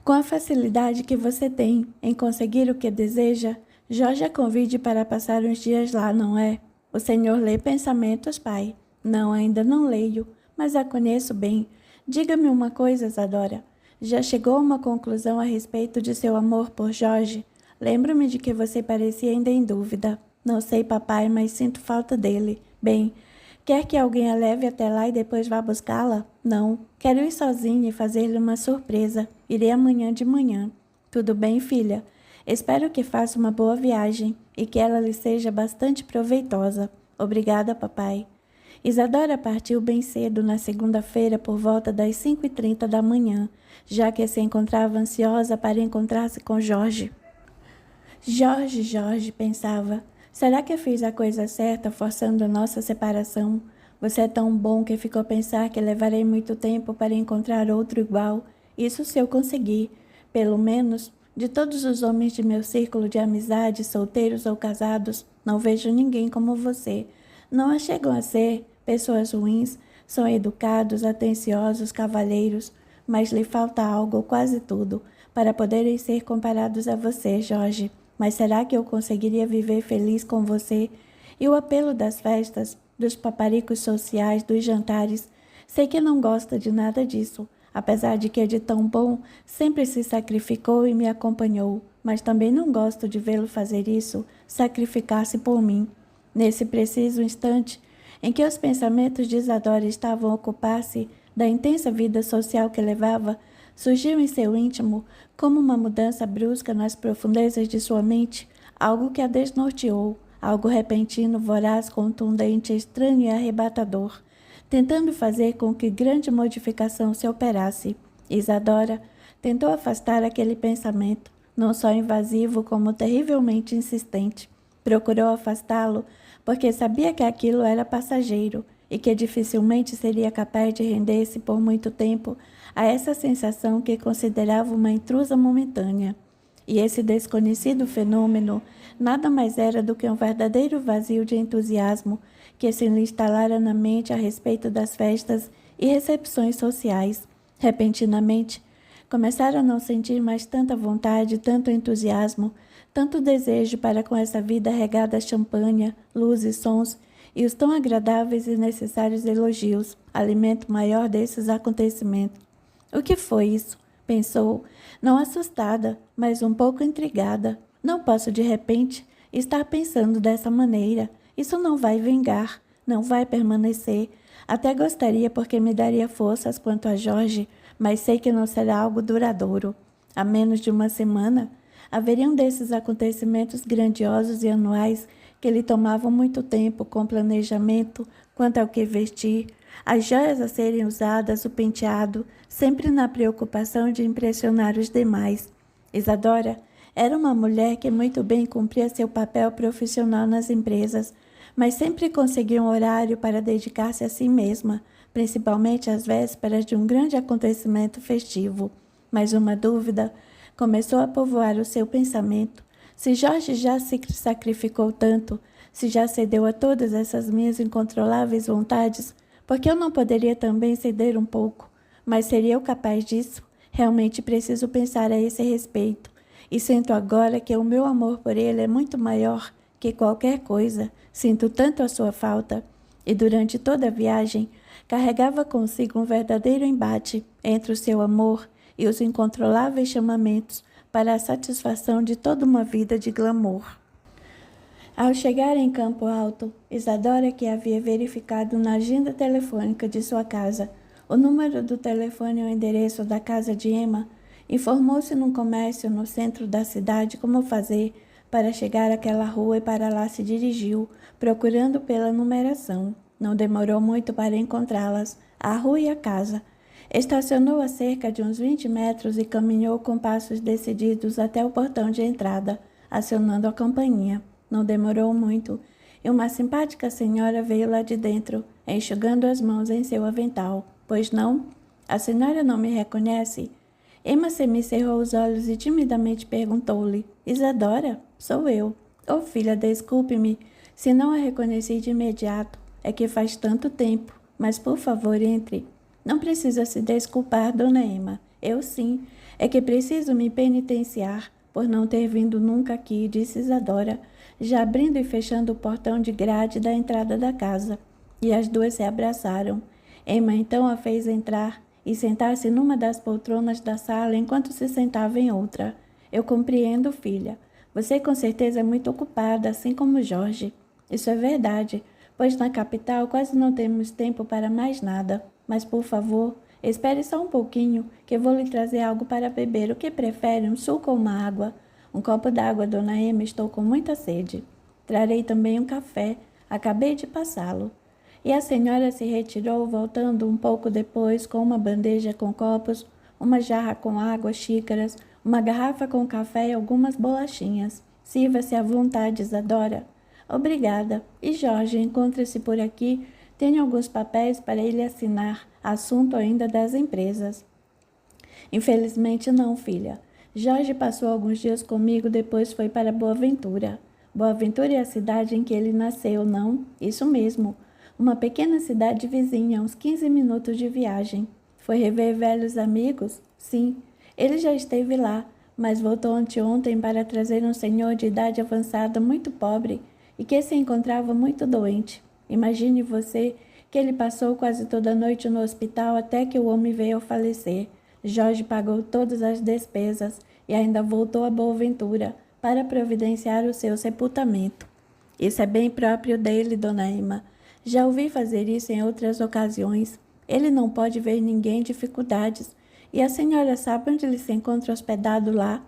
com a facilidade que você tem em conseguir o que deseja, Jorge a convide para passar uns dias lá, não é? O senhor lê pensamentos, pai? Não, ainda não leio, mas a conheço bem. Diga-me uma coisa, Isadora. Já chegou a uma conclusão a respeito de seu amor por Jorge? Lembro-me de que você parecia ainda em dúvida. Não sei, papai, mas sinto falta dele. Bem, quer que alguém a leve até lá e depois vá buscá-la? Não. Quero ir sozinha e fazer-lhe uma surpresa. Irei amanhã de manhã. Tudo bem, filha? Espero que faça uma boa viagem e que ela lhe seja bastante proveitosa. Obrigada, papai. Isadora partiu bem cedo na segunda-feira por volta das 5h30 da manhã, já que se encontrava ansiosa para encontrar-se com Jorge. Jorge, pensava, será que eu fiz a coisa certa forçando nossa separação? Você é tão bom que ficou a pensar que levarei muito tempo para encontrar outro igual. Isso se eu conseguir. Pelo menos, de todos os homens de meu círculo de amizade, solteiros ou casados, não vejo ninguém como você. Não a chegam a ser pessoas ruins, são educados, atenciosos, cavalheiros, mas lhe falta algo ou quase tudo para poderem ser comparados a você, Jorge. Mas será que eu conseguiria viver feliz com você? E o apelo das festas, dos paparicos sociais, dos jantares? Sei que não gosta de nada disso, apesar de que de tão bom sempre se sacrificou e me acompanhou, mas também não gosto de vê-lo fazer isso, sacrificar-se por mim. Nesse preciso instante, em que os pensamentos de Isadora estavam a ocupar-se da intensa vida social que levava, surgiu em seu íntimo, como uma mudança brusca nas profundezas de sua mente, algo que a desnorteou, algo repentino, voraz, contundente, estranho e arrebatador, tentando fazer com que grande modificação se operasse. Isadora tentou afastar aquele pensamento, não só invasivo como terrivelmente insistente. Procurou afastá-lo porque sabia que aquilo era passageiro e que dificilmente seria capaz de render-se por muito tempo a essa sensação que considerava uma intrusa momentânea. E esse desconhecido fenômeno nada mais era do que um verdadeiro vazio de entusiasmo que se lhe instalara na mente a respeito das festas e recepções sociais. Repentinamente, começara a não sentir mais tanta vontade, tanto entusiasmo, tanto desejo para com essa vida regada a champanhe, luz e sons, e os tão agradáveis e necessários elogios, alimento maior desses acontecimentos. O que foi isso? Pensou, não assustada, mas um pouco intrigada. Não posso, de repente, estar pensando dessa maneira. Isso não vai vingar, não vai permanecer. Até gostaria porque me daria forças quanto a Jorge, mas sei que não será algo duradouro. Há menos de uma semana, haveriam desses acontecimentos grandiosos e anuais que lhe tomavam muito tempo com planejamento quanto ao que vestir, as joias a serem usadas, o penteado, sempre na preocupação de impressionar os demais. Isadora era uma mulher que muito bem cumpria seu papel profissional nas empresas, mas sempre conseguia um horário para dedicar-se a si mesma, principalmente às vésperas de um grande acontecimento festivo. Mas uma dúvida começou a povoar o seu pensamento. Se Jorge já se sacrificou tanto, se já cedeu a todas essas minhas incontroláveis vontades, por que eu não poderia também ceder um pouco? Mas seria eu capaz disso? Realmente preciso pensar a esse respeito. E sinto agora que o meu amor por ele é muito maior que qualquer coisa. Sinto tanto a sua falta. E durante toda a viagem, carregava consigo um verdadeiro embate entre o seu amor e os incontroláveis chamamentos, para a satisfação de toda uma vida de glamour. Ao chegar em Campo Alto, Isadora, que havia verificado na agenda telefônica de sua casa o número do telefone e o endereço da casa de Emma, informou-se num comércio no centro da cidade como fazer para chegar àquela rua e para lá se dirigiu, procurando pela numeração. Não demorou muito para encontrá-las, a rua e a casa. Estacionou a cerca de uns 20 metros e caminhou com passos decididos até o portão de entrada, acionando a campainha. Não demorou muito, e uma simpática senhora veio lá de dentro, enxugando as mãos em seu avental. Pois não? A senhora não me reconhece? Emma semicerrou os olhos e timidamente perguntou-lhe: Isadora? Sou eu. Oh, filha, desculpe-me, se não a reconheci de imediato. É que faz tanto tempo. Mas, por favor, entre. Não precisa se desculpar, dona Emma. Eu sim. É que preciso me penitenciar por não ter vindo nunca aqui, disse Isadora, já abrindo e fechando o portão de grade da entrada da casa. E as duas se abraçaram. Emma então a fez entrar e sentar-se numa das poltronas da sala enquanto se sentava em outra. Eu compreendo, filha. Você com certeza é muito ocupada, assim como Jorge. Isso é verdade, pois na capital quase não temos tempo para mais nada. Mas, por favor, espere só um pouquinho, que eu vou lhe trazer algo para beber. O que prefere, um suco ou uma água? Um copo d'água, dona Emma, estou com muita sede. Trarei também um café. Acabei de passá-lo. E a senhora se retirou, voltando um pouco depois com uma bandeja com copos, uma jarra com água, xícaras, uma garrafa com café e algumas bolachinhas. Sirva-se à vontade, Isadora. Obrigada. E Jorge, encontra-se por aqui. Tenho alguns papéis para ele assinar, assunto ainda das empresas. Infelizmente não, filha. Jorge passou alguns dias comigo, depois foi para Boa Ventura. Boa Ventura é a cidade em que ele nasceu, não? Isso mesmo. Uma pequena cidade vizinha, uns 15 minutos de viagem. Foi rever velhos amigos? Sim, ele já esteve lá, mas voltou anteontem para trazer um senhor de idade avançada muito pobre e que se encontrava muito doente. Imagine você que ele passou quase toda a noite no hospital até que o homem veio a falecer. Jorge pagou todas as despesas e ainda voltou a Boa Ventura para providenciar o seu sepultamento. Isso é bem próprio dele, dona Emma. Já ouvi fazer isso em outras ocasiões. Ele não pode ver ninguém em dificuldades. E a senhora sabe onde ele se encontra hospedado lá?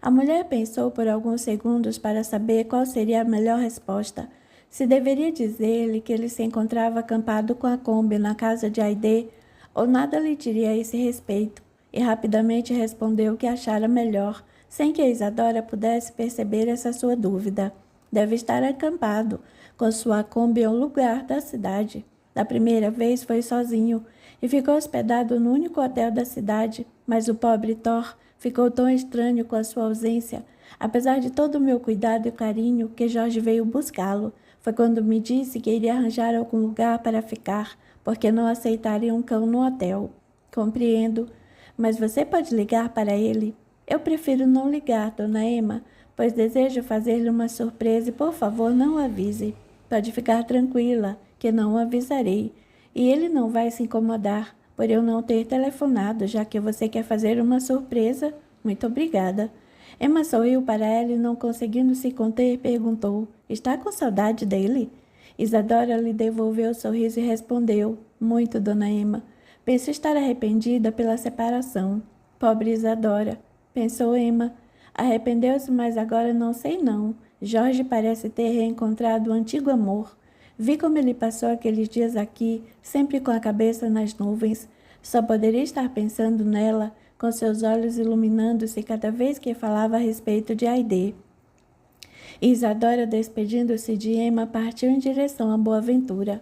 A mulher pensou por alguns segundos para saber qual seria a melhor resposta. Se deveria dizer-lhe que ele se encontrava acampado com a Kombi na casa de Aide, ou nada lhe diria a esse respeito, e rapidamente respondeu que achara melhor, sem que a Isadora pudesse perceber essa sua dúvida. Deve estar acampado com sua Kombi em um lugar da cidade. Da primeira vez foi sozinho e ficou hospedado no único hotel da cidade, mas o pobre Thor ficou tão estranho com a sua ausência, apesar de todo o meu cuidado e carinho, que Jorge veio buscá-lo. Foi quando me disse que iria arranjar algum lugar para ficar, porque não aceitaria um cão no hotel. Compreendo, mas você pode ligar para ele? Eu prefiro não ligar, dona Emma, pois desejo fazer-lhe uma surpresa e, por favor, não o avise. Pode ficar tranquila, que não o avisarei. E ele não vai se incomodar por eu não ter telefonado, já que você quer fazer uma surpresa. Muito obrigada. Emma sorriu para ela e, não conseguindo se conter, perguntou: Está com saudade dele? Isadora lhe devolveu o sorriso e respondeu: Muito, dona Emma. Penso estar arrependida pela separação. Pobre Isadora, pensou Emma. Arrependeu-se, mas agora não sei não. Jorge parece ter reencontrado o antigo amor. Vi como ele passou aqueles dias aqui, sempre com a cabeça nas nuvens. Só poderia estar pensando nela, com seus olhos iluminando-se cada vez que falava a respeito de Aide. Isadora, despedindo-se de Emma, partiu em direção a Boa Ventura.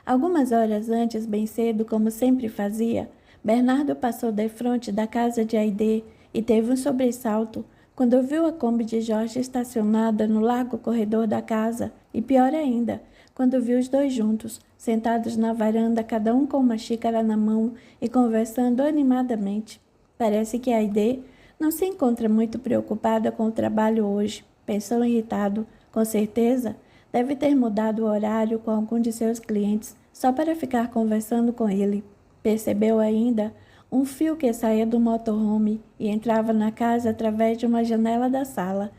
Algumas horas antes, bem cedo, como sempre fazia, Bernardo passou defronte da casa de Aide e teve um sobressalto quando viu a Kombi de Jorge estacionada no largo corredor da casa, e pior ainda, quando viu os dois juntos, sentados na varanda, cada um com uma xícara na mão e conversando animadamente. Parece que Aide não se encontra muito preocupada com o trabalho hoje, pensou irritado. Com certeza, deve ter mudado o horário com algum de seus clientes, só para ficar conversando com ele. Percebeu ainda um fio que saía do motorhome e entrava na casa através de uma janela da sala.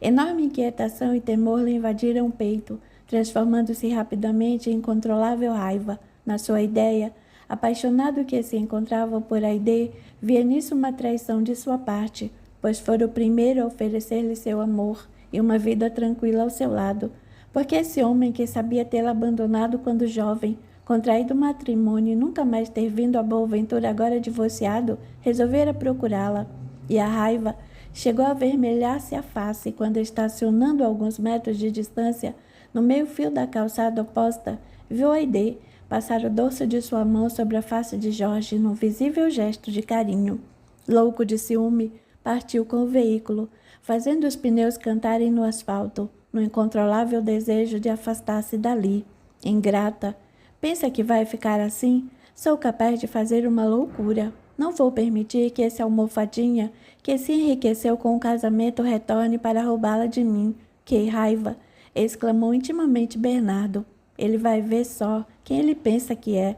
Enorme inquietação e temor lhe invadiram o peito, transformando-se rapidamente em incontrolável raiva. Na sua ideia, apaixonado que se encontrava por Aide, via nisso uma traição de sua parte, pois fora o primeiro a oferecer-lhe seu amor e uma vida tranquila ao seu lado. Porque esse homem que sabia tê-la abandonado quando jovem, contraído matrimônio e nunca mais ter vindo a Boaventura agora divorciado, resolvera procurá-la. E a raiva chegou a avermelhar-se a face quando, estacionando a alguns metros de distância, no meio-fio da calçada oposta, viu Aide passar o dorso de sua mão sobre a face de Jorge num visível gesto de carinho. Louco de ciúme, partiu com o veículo, fazendo os pneus cantarem no asfalto, no incontrolável desejo de afastar-se dali. Ingrata, pensa que vai ficar assim? Sou capaz de fazer uma loucura. Não vou permitir que esse almofadinha, que se enriqueceu com o casamento, retorne para roubá-la de mim. Que raiva! Exclamou intimamente Bernardo. Ele vai ver só quem ele pensa que é.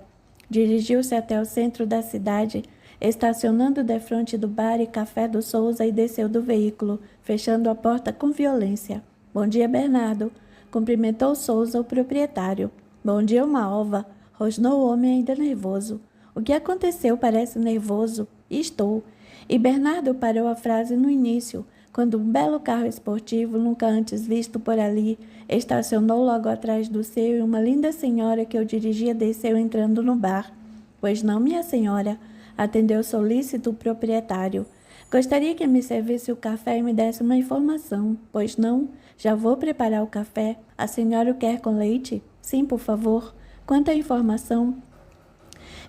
Dirigiu-se até o centro da cidade, estacionando defronte do bar e café do Souza e desceu do veículo, fechando a porta com violência. Bom dia, Bernardo. Cumprimentou Souza, o proprietário. Bom dia, uma ova. Rosnou o homem ainda nervoso. O que aconteceu? Parece nervoso. Estou. E Bernardo parou a frase no início, quando um belo carro esportivo, nunca antes visto por ali, estacionou logo atrás do seu e uma linda senhora que o dirigia desceu entrando no bar. Pois não, minha senhora, atendeu solícito o proprietário. Gostaria que me servisse o café e me desse uma informação. Pois não? Já vou preparar o café. A senhora o quer com leite? Sim, por favor. Quanto à informação?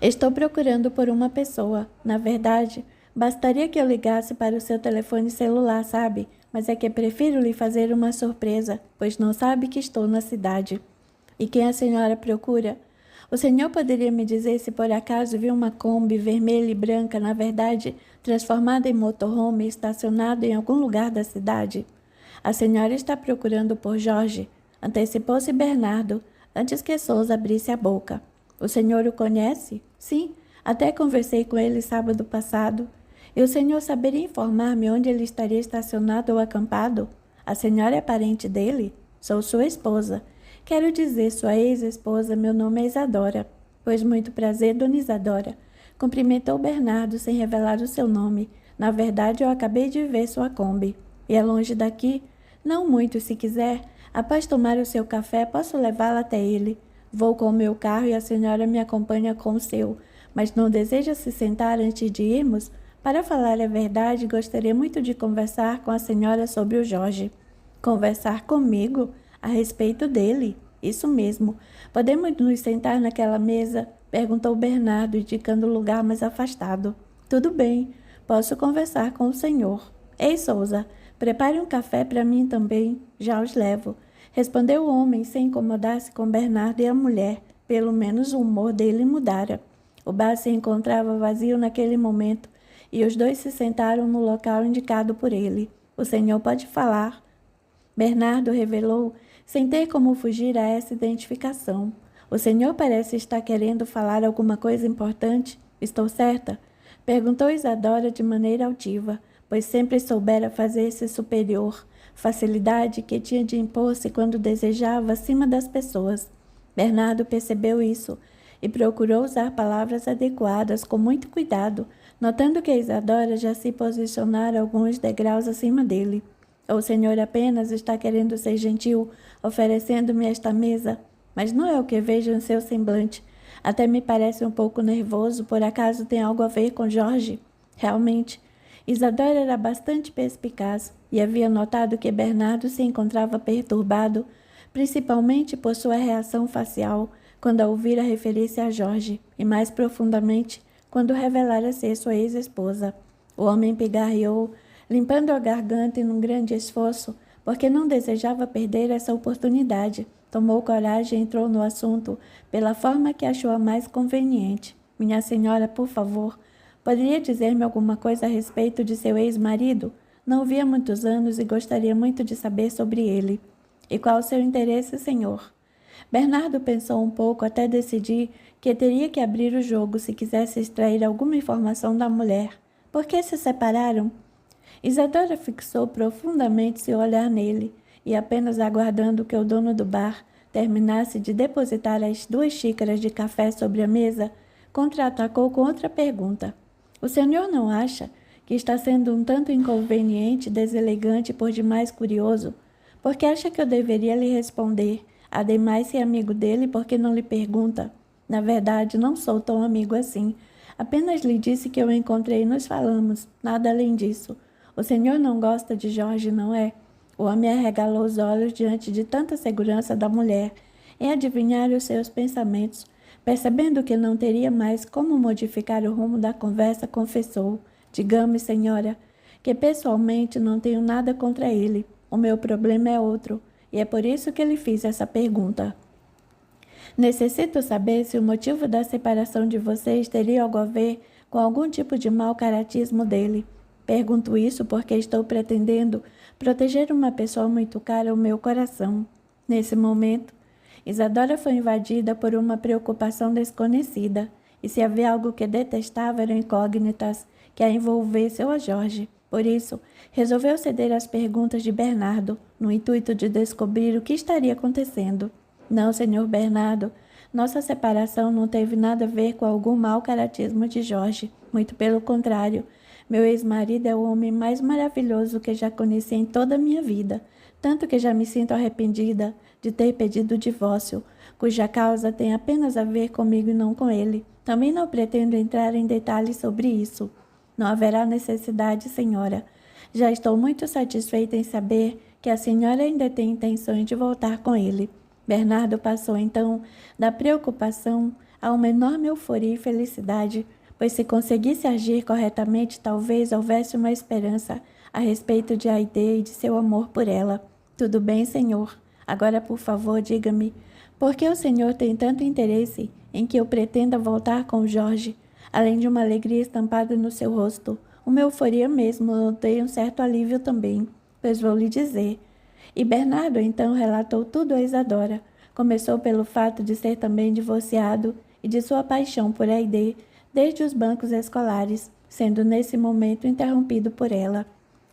Estou procurando por uma pessoa. Na verdade, bastaria que eu ligasse para o seu telefone celular, sabe? Mas é que prefiro lhe fazer uma surpresa, pois não sabe que estou na cidade. E quem a senhora procura? O senhor poderia me dizer se por acaso viu uma Kombi vermelha e branca, na verdade, transformada em motorhome, estacionado em algum lugar da cidade? A senhora está procurando por Jorge, antecipou-se Bernardo, antes que Souza abrisse a boca. O senhor o conhece? Sim, até conversei com ele sábado passado. E o senhor saberia informar-me onde ele estaria estacionado ou acampado? A senhora é parente dele? Sou sua esposa. Quero dizer, sua ex-esposa, meu nome é Isadora. Pois muito prazer, dona Isadora. Cumprimentou Bernardo sem revelar o seu nome. Na verdade, eu acabei de ver sua Kombi. E é longe daqui? Não muito, se quiser. Após tomar o seu café, posso levá-la até ele. Vou com o meu carro e a senhora me acompanha com o seu. Mas não deseja se sentar antes de irmos? Para falar a verdade, gostaria muito de conversar com a senhora sobre o Jorge. Conversar comigo? A respeito dele? Isso mesmo. Podemos nos sentar naquela mesa? Perguntou Bernardo, indicando o lugar mais afastado. Tudo bem. Posso conversar com o senhor. Ei, Souza, prepare um café para mim também. Já os levo. Respondeu o homem, sem incomodar-se com Bernardo e a mulher. Pelo menos o humor dele mudara. O bar se encontrava vazio naquele momento, e os dois se sentaram no local indicado por ele. O senhor pode falar. Bernardo revelou, sem ter como fugir a essa identificação. O senhor parece estar querendo falar alguma coisa importante. Estou certa? Perguntou Isadora de maneira altiva, pois sempre soubera fazer-se superior, facilidade que tinha de impor-se quando desejava acima das pessoas. Bernardo percebeu isso e procurou usar palavras adequadas com muito cuidado, notando que a Isadora já se posicionara alguns degraus acima dele. O senhor apenas está querendo ser gentil, oferecendo-me esta mesa, mas não é o que vejo em seu semblante. Até me parece um pouco nervoso, por acaso tem algo a ver com Jorge? Realmente, Isadora era bastante perspicaz e havia notado que Bernardo se encontrava perturbado, principalmente por sua reação facial, quando a ouvira referir-se a Jorge, e mais profundamente, quando revelara ser sua ex-esposa. O homem pigarreou, limpando a garganta em um grande esforço, porque não desejava perder essa oportunidade. Tomou coragem e entrou no assunto pela forma que achou a mais conveniente. Minha senhora, por favor, poderia dizer-me alguma coisa a respeito de seu ex-marido? Não o vi há muitos anos e gostaria muito de saber sobre ele. E qual o seu interesse, senhor? Bernardo pensou um pouco até decidir que teria que abrir o jogo se quisesse extrair alguma informação da mulher. Por que se separaram? Isadora fixou profundamente seu olhar nele e, apenas aguardando que o dono do bar terminasse de depositar as 2 xícaras de café sobre a mesa, contra-atacou com outra pergunta. O senhor não acha que está sendo um tanto inconveniente, deselegante e por demais curioso? Porque acha que eu deveria lhe responder, ademais ser amigo dele, porque não lhe pergunta? Na verdade, não sou tão amigo assim. Apenas lhe disse que eu o encontrei e nos falamos, nada além disso. O senhor não gosta de Jorge, não é? O homem arregalou os olhos diante de tanta segurança da mulher em adivinhar os seus pensamentos. Percebendo que não teria mais como modificar o rumo da conversa, confessou: digamos, senhora, que pessoalmente não tenho nada contra ele. O meu problema é outro, e é por isso que lhe fiz essa pergunta. Necessito saber se o motivo da separação de vocês teria algo a ver com algum tipo de mau caratismo dele. Pergunto isso porque estou pretendendo proteger uma pessoa muito cara ao meu coração. Nesse momento, Isadora foi invadida por uma preocupação desconhecida, e se havia algo que detestava eram incógnitas que a envolvessem a Jorge. Por isso, resolveu ceder às perguntas de Bernardo, no intuito de descobrir o que estaria acontecendo. Não, senhor Bernardo, nossa separação não teve nada a ver com algum mau caratismo de Jorge, muito pelo contrário. Meu ex-marido é o homem mais maravilhoso que já conheci em toda a minha vida, tanto que já me sinto arrependida de ter pedido o divórcio, cuja causa tem apenas a ver comigo e não com ele. Também não pretendo entrar em detalhes sobre isso. Não haverá necessidade, senhora. Já estou muito satisfeita em saber que a senhora ainda tem intenções de voltar com ele. Bernardo passou, então, da preocupação a uma enorme euforia e felicidade, pois se conseguisse agir corretamente, talvez houvesse uma esperança a respeito de Aide e de seu amor por ela. Tudo bem, senhor. Agora, por favor, diga-me, por que o senhor tem tanto interesse em que eu pretenda voltar com Jorge, além de uma alegria estampada no seu rosto? Uma euforia mesmo, notei um certo alívio também, pois vou lhe dizer. E Bernardo, então, relatou tudo a Isadora. Começou pelo fato de ser também divorciado e de sua paixão por Aide, desde os bancos escolares, sendo nesse momento interrompido por ela.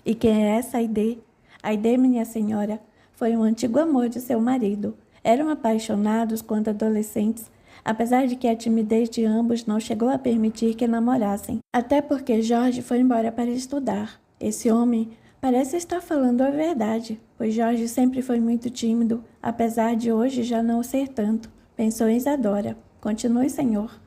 E quem é essa Aide? Aide, minha senhora, foi um antigo amor de seu marido. Eram apaixonados quando adolescentes, apesar de que a timidez de ambos não chegou a permitir que namorassem. Até porque Jorge foi embora para estudar. Esse homem parece estar falando a verdade, pois Jorge sempre foi muito tímido, apesar de hoje já não ser tanto, pensou Isadora. Continue, senhor.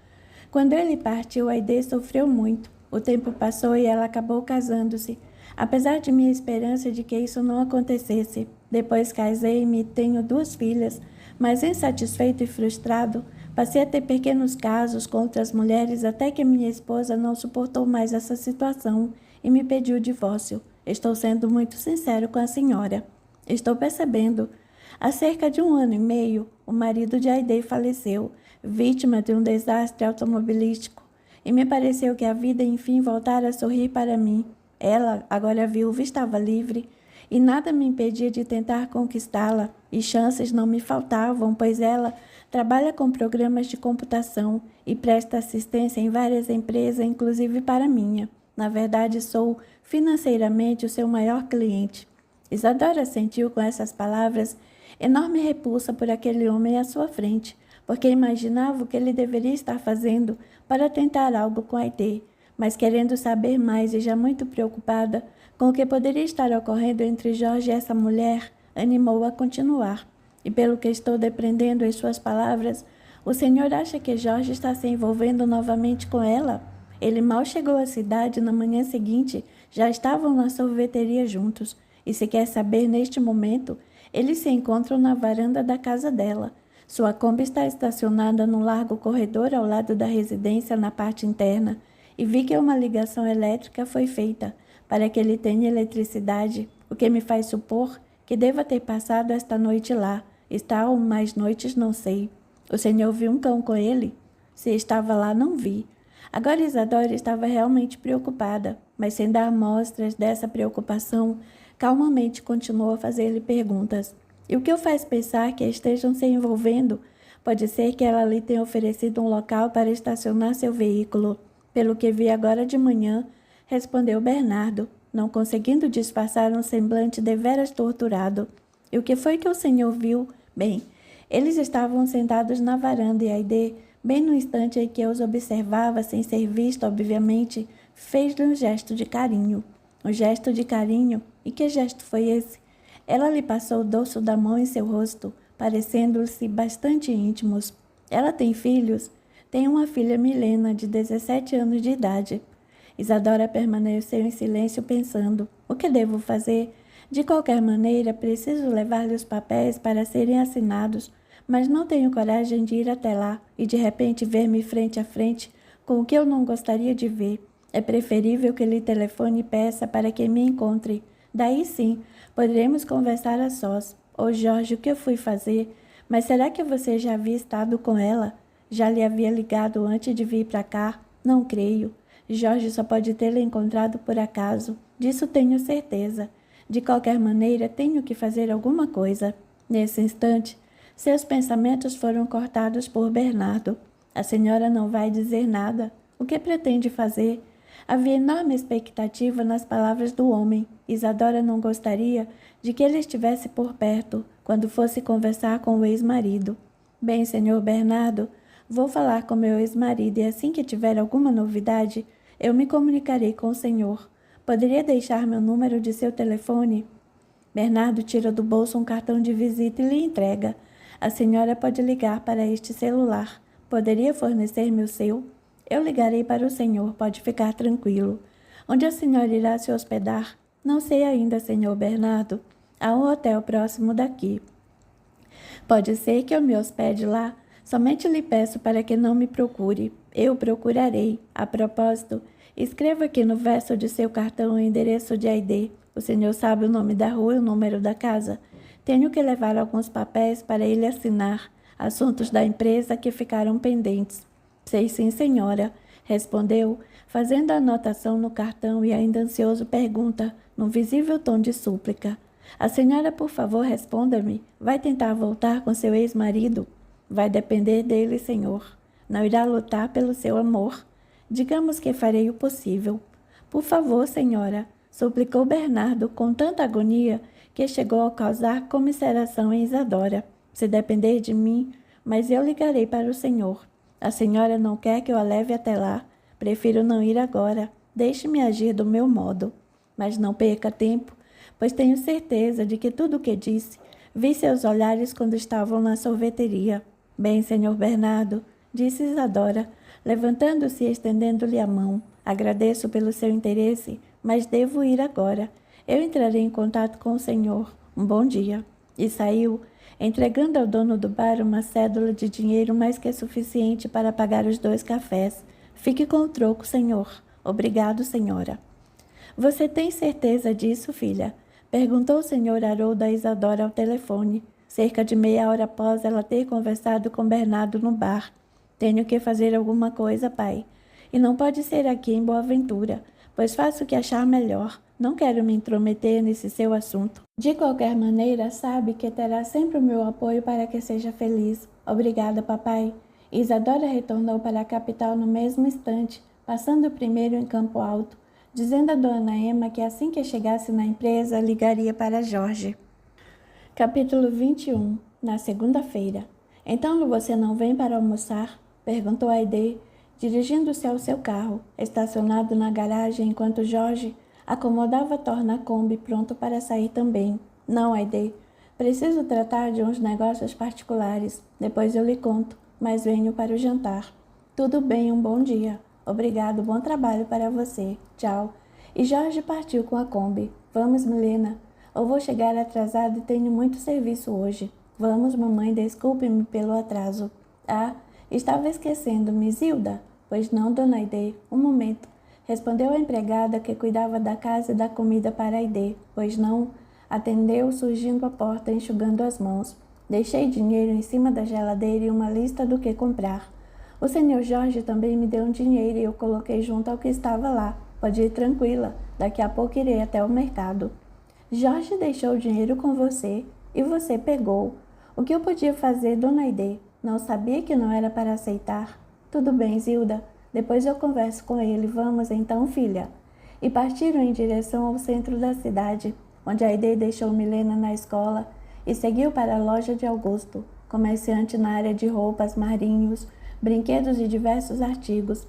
Quando ele partiu, Aide sofreu muito. O tempo passou e ela acabou casando-se. Apesar de minha esperança de que isso não acontecesse, depois casei-me e tenho 2 filhas, mas insatisfeito e frustrado, passei a ter pequenos casos com outras mulheres até que minha esposa não suportou mais essa situação e me pediu o divórcio. Estou sendo muito sincero com a senhora. Estou percebendo. Há cerca de 1 ano e meio, o marido de Aide faleceu, vítima de um desastre automobilístico, e me pareceu que a vida enfim voltara a sorrir para mim. Ela, agora viúva, estava livre, e nada me impedia de tentar conquistá-la, e chances não me faltavam, pois ela trabalha com programas de computação e presta assistência em várias empresas, inclusive para a minha. Na verdade, sou financeiramente o seu maior cliente. Isadora sentiu com essas palavras enorme repulsa por aquele homem à sua frente, porque imaginava o que ele deveria estar fazendo para tentar algo com Aide, mas querendo saber mais e já muito preocupada com o que poderia estar ocorrendo entre Jorge e essa mulher, animou-a a continuar. E pelo que estou depreendendo em suas palavras, o senhor acha que Jorge está se envolvendo novamente com ela? Ele mal chegou à cidade na manhã seguinte, já estavam na sorveteria juntos, e se quer saber neste momento, eles se encontram na varanda da casa dela. Sua Kombi está estacionada no largo corredor ao lado da residência na parte interna, e vi que uma ligação elétrica foi feita para que ele tenha eletricidade, o que me faz supor que deva ter passado esta noite lá. Está ou mais noites, não sei. O senhor viu um cão com ele? Se estava lá, não vi. Agora Isadora estava realmente preocupada, mas sem dar mostras dessa preocupação, calmamente continuou a fazer-lhe perguntas. E o que o faz pensar que estejam se envolvendo? Pode ser que ela lhe tenha oferecido um local para estacionar seu veículo. Pelo que vi agora de manhã, respondeu Bernardo, não conseguindo disfarçar um semblante deveras torturado. E o que foi que o senhor viu? Bem, eles estavam sentados na varanda e Aide, bem no instante em que os observava, sem ser visto, obviamente, fez-lhe um gesto de carinho. Um gesto de carinho? E que gesto foi esse? Ela lhe passou o dorso da mão em seu rosto, parecendo-se bastante íntimos. Ela tem filhos? Tem uma filha Milena, de 17 anos de idade. Isadora permaneceu em silêncio pensando. O que devo fazer? De qualquer maneira, preciso levar-lhe os papéis para serem assinados, mas não tenho coragem de ir até lá e de repente ver-me frente a frente com o que eu não gostaria de ver. É preferível que lhe telefone e peça para que me encontre. Daí sim, poderemos conversar a sós. Ô Jorge, o que eu fui fazer? Mas será que você já havia estado com ela? Já lhe havia ligado antes de vir para cá? Não creio. Jorge só pode tê-la encontrado por acaso. Disso tenho certeza. De qualquer maneira, tenho que fazer alguma coisa. Nesse instante, seus pensamentos foram cortados por Bernardo. A senhora não vai dizer nada. O que pretende fazer? Havia enorme expectativa nas palavras do homem. Isadora não gostaria de que ele estivesse por perto quando fosse conversar com o ex-marido. Bem, senhor Bernardo, vou falar com meu ex-marido e assim que tiver alguma novidade, eu me comunicarei com o senhor. Poderia deixar meu número de seu telefone? Bernardo tira do bolso um cartão de visita e lhe entrega. A senhora pode ligar para este celular. Poderia fornecer-me o seu? Eu ligarei para o senhor, pode ficar tranquilo. Onde a senhora irá se hospedar? Não sei ainda, senhor Bernardo. Há um hotel próximo daqui. Pode ser que eu me hospede lá. Somente lhe peço para que não me procure. Eu procurarei. A propósito, escreva aqui no verso de seu cartão o endereço de Aide. O senhor sabe o nome da rua e o número da casa? Tenho que levar alguns papéis para ele assinar. Assuntos da empresa que ficaram pendentes. Sei sim, senhora, respondeu, fazendo a anotação no cartão e ainda ansioso pergunta, num visível tom de súplica. A senhora, por favor, responda-me. Vai tentar voltar com seu ex-marido? Vai depender dele, senhor. Não irá lutar pelo seu amor. Digamos que farei o possível. Por favor, senhora, suplicou Bernardo com tanta agonia que chegou a causar comiseração em Isadora. Se depender de mim, mas eu ligarei para o senhor. A senhora não quer que eu a leve até lá? Prefiro não ir agora. Deixe-me agir do meu modo. Mas não perca tempo, pois tenho certeza de que tudo o que disse, vi seus olhares quando estavam na sorveteria. Bem, senhor Bernardo, disse Isadora, levantando-se e estendendo-lhe a mão. Agradeço pelo seu interesse, mas devo ir agora. Eu entrarei em contato com o senhor. Um bom dia. E saiu, entregando ao dono do bar uma cédula de dinheiro mais que suficiente para pagar os 2 cafés. Fique com o troco, senhor. Obrigado, senhora. Você tem certeza disso, filha? Perguntou o senhor Haroldo a Isadora ao telefone, cerca de meia hora após ela ter conversado com Bernardo no bar. Tenho que fazer alguma coisa, pai. E não pode ser aqui em Boa Ventura, pois faço o que achar melhor. Não quero me intrometer nesse seu assunto. De qualquer maneira, sabe que terá sempre o meu apoio para que seja feliz. Obrigada, papai. Isadora retornou para a capital no mesmo instante, passando primeiro em Campo Alto, dizendo a dona Emma que assim que chegasse na empresa, ligaria para Jorge. Capítulo 21. Na segunda-feira. Então você não vem para almoçar? Perguntou Aide, dirigindo-se ao seu carro, estacionado na garagem enquanto Jorge acomodava Thor na Kombi, pronto para sair também. Não, Aide. Preciso tratar de uns negócios particulares. Depois eu lhe conto, mas venho para o jantar. Tudo bem, um bom dia. Obrigado, bom trabalho para você. Tchau. E Jorge partiu com a Kombi. Vamos, Milena. Eu vou chegar atrasado e tenho muito serviço hoje. Vamos, mamãe, desculpe-me pelo atraso. Ah, estava esquecendo-me, Zilda. Pois não, dona Aide. Um momento. Respondeu a empregada que cuidava da casa e da comida para Aide. Pois não? Atendeu, surgindo à porta, enxugando as mãos. Deixei dinheiro em cima da geladeira e uma lista do que comprar. O senhor Jorge também me deu um dinheiro e eu coloquei junto ao que estava lá. Pode ir tranquila. Daqui a pouco irei até o mercado. Jorge deixou o dinheiro com você? E você pegou. O que eu podia fazer, dona Aide? Não sabia que não era para aceitar? Tudo bem, Zilda. Depois eu converso com ele. Vamos então, filha. E partiram em direção ao centro da cidade, onde Aide deixou Milena na escola e seguiu para a loja de Augusto, comerciante na área de roupas, marinhos, brinquedos e diversos artigos.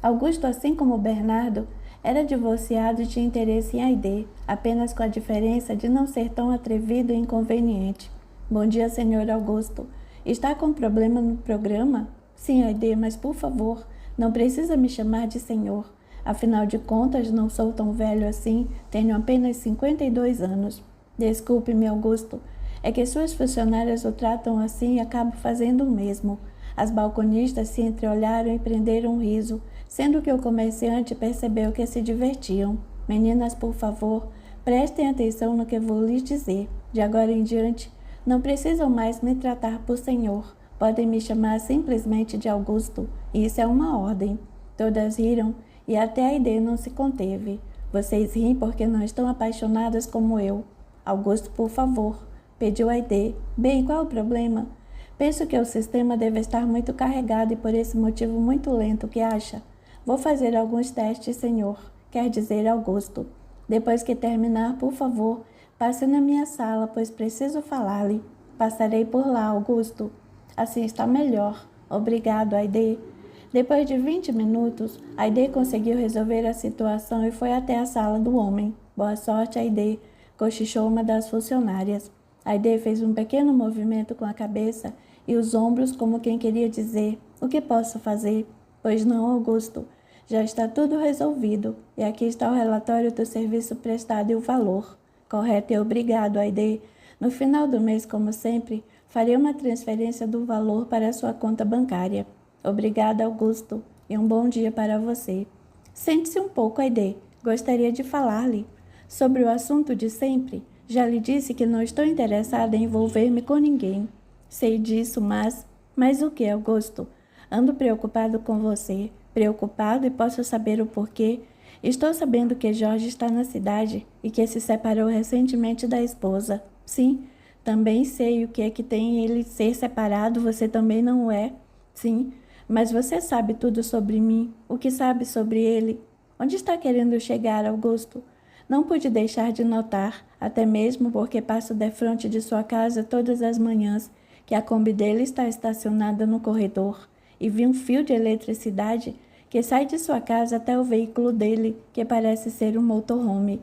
Augusto, assim como Bernardo, era divorciado e tinha interesse em Aide, apenas com a diferença de não ser tão atrevido e inconveniente. Bom dia, senhor Augusto. Está com problema no programa? Sim, Aide, mas por favor, não precisa me chamar de senhor. Afinal de contas, não sou tão velho assim, tenho apenas 52 anos. Desculpe-me, Augusto. É que suas funcionárias o tratam assim e acabo fazendo o mesmo. As balconistas se entreolharam e prenderam um riso, sendo que o comerciante percebeu que se divertiam. Meninas, por favor, prestem atenção no que vou lhes dizer. De agora em diante, não precisam mais me tratar por senhor. Podem me chamar simplesmente de Augusto. Isso é uma ordem. Todas riram e até a Aide não se conteve. Vocês riem porque não estão apaixonadas como eu. Augusto, por favor, pediu Aide. Bem, qual o problema? Penso que o sistema deve estar muito carregado e por esse motivo muito lento, o que acha? Vou fazer alguns testes, senhor. Quer dizer, Augusto. Depois que terminar, por favor, passe na minha sala, pois preciso falar-lhe. Passarei por lá, Augusto. Assim está melhor. Obrigado, Aide. Depois de 20 minutos, Aide conseguiu resolver a situação e foi até a sala do homem. Boa sorte, Aide, cochichou uma das funcionárias. Aide fez um pequeno movimento com a cabeça e os ombros como quem queria dizer, o que posso fazer? Pois não, Augusto. Já está tudo resolvido e aqui está o relatório do serviço prestado e o valor. Correto e obrigado, Aide. No final do mês, como sempre, farei uma transferência do valor para a sua conta bancária. Obrigada, Augusto, e um bom dia para você. Sente-se um pouco, Aide. Gostaria de falar-lhe sobre o assunto de sempre. Já lhe disse que não estou interessada em envolver-me com ninguém. Sei disso, mas... Mas o que, Augusto? Ando preocupado com você. Preocupado e posso saber o porquê. Estou sabendo que Jorge está na cidade e que se separou recentemente da esposa. Sim, também sei o que é que tem ele ser separado. Você também não o é? Sim. Mas você sabe tudo sobre mim, o que sabe sobre ele? Onde está querendo chegar, Augusto? Não pude deixar de notar, até mesmo porque passo defronte de sua casa todas as manhãs, que a Kombi dele está estacionada no corredor, e vi um fio de eletricidade que sai de sua casa até o veículo dele, que parece ser um motorhome.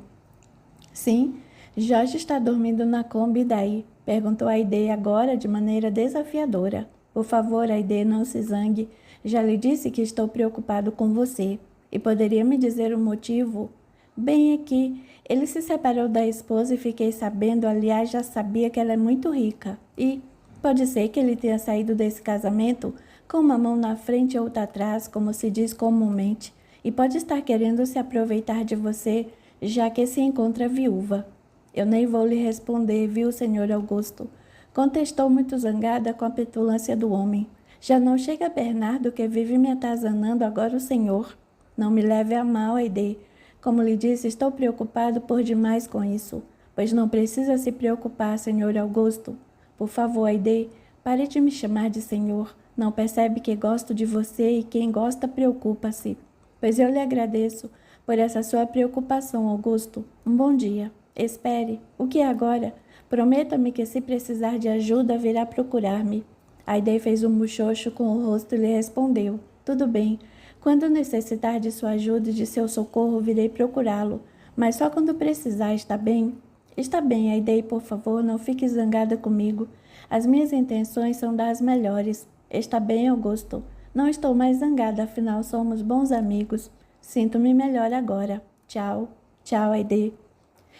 Sim, Jorge está dormindo na Kombi daí, perguntou Aide agora de maneira desafiadora. Por favor, Aide, não se zangue. Já lhe disse que estou preocupado com você. E poderia me dizer o motivo? Bem, é que ele se separou da esposa e fiquei sabendo, aliás, já sabia que ela é muito rica. E pode ser que ele tenha saído desse casamento com uma mão na frente e outra atrás, como se diz comumente. E pode estar querendo se aproveitar de você, já que se encontra viúva. Eu nem vou lhe responder, viu, senhor Augusto? Contestou muito zangada com a petulância do homem. Já não chega Bernardo que vive me atazanando agora o senhor. Não me leve a mal, Aide. Como lhe disse, estou preocupado por demais com isso. Pois não precisa se preocupar, senhor Augusto. Por favor, Aide, pare de me chamar de senhor. Não percebe que gosto de você e quem gosta preocupa-se. Pois eu lhe agradeço por essa sua preocupação, Augusto. Um bom dia. Espere. O que é agora? Prometa-me que se precisar de ajuda, virá procurar-me. Aide fez um muxoxo com o rosto e lhe respondeu. Tudo bem. Quando necessitar de sua ajuda e de seu socorro, virei procurá-lo. Mas só quando precisar, está bem? Está bem, Aide, por favor, não fique zangada comigo. As minhas intenções são das melhores. Está bem, Augusto. Não estou mais zangada, afinal somos bons amigos. Sinto-me melhor agora. Tchau. Tchau, Aide.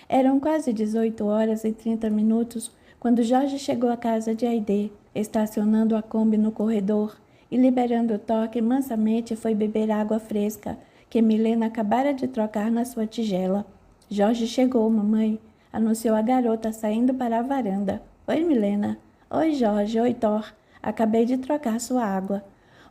Eram quase 18h30 quando Jorge chegou à casa de Aide, estacionando a Kombi no corredor e liberando o toque mansamente foi beber água fresca que Milena acabara de trocar na sua tigela. Jorge chegou, mamãe, anunciou a garota saindo para a varanda. Oi, Milena. Oi, Jorge. Oi, Thor. Acabei de trocar sua água.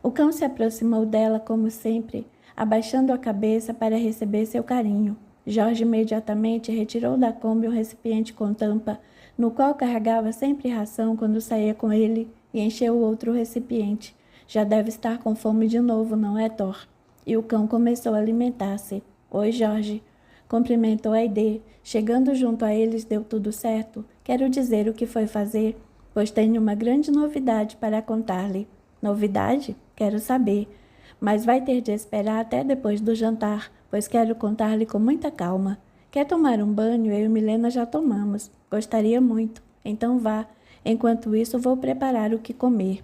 O cão se aproximou dela como sempre, abaixando a cabeça para receber seu carinho. Jorge imediatamente retirou da Kombi um recipiente com tampa, no qual carregava sempre ração quando saía com ele e encheu o outro recipiente. Já deve estar com fome de novo, não é, Thor? E o cão começou a alimentar-se. Oi, Jorge. Cumprimentou Aide. Chegando junto a eles, deu tudo certo. Quero dizer o que foi fazer, pois tenho uma grande novidade para contar-lhe. Novidade? Quero saber. Mas vai ter de esperar até depois do jantar, pois quero contar-lhe com muita calma. Quer tomar um banho? Eu e Milena já tomamos. Gostaria muito. Então vá. Enquanto isso, vou preparar o que comer.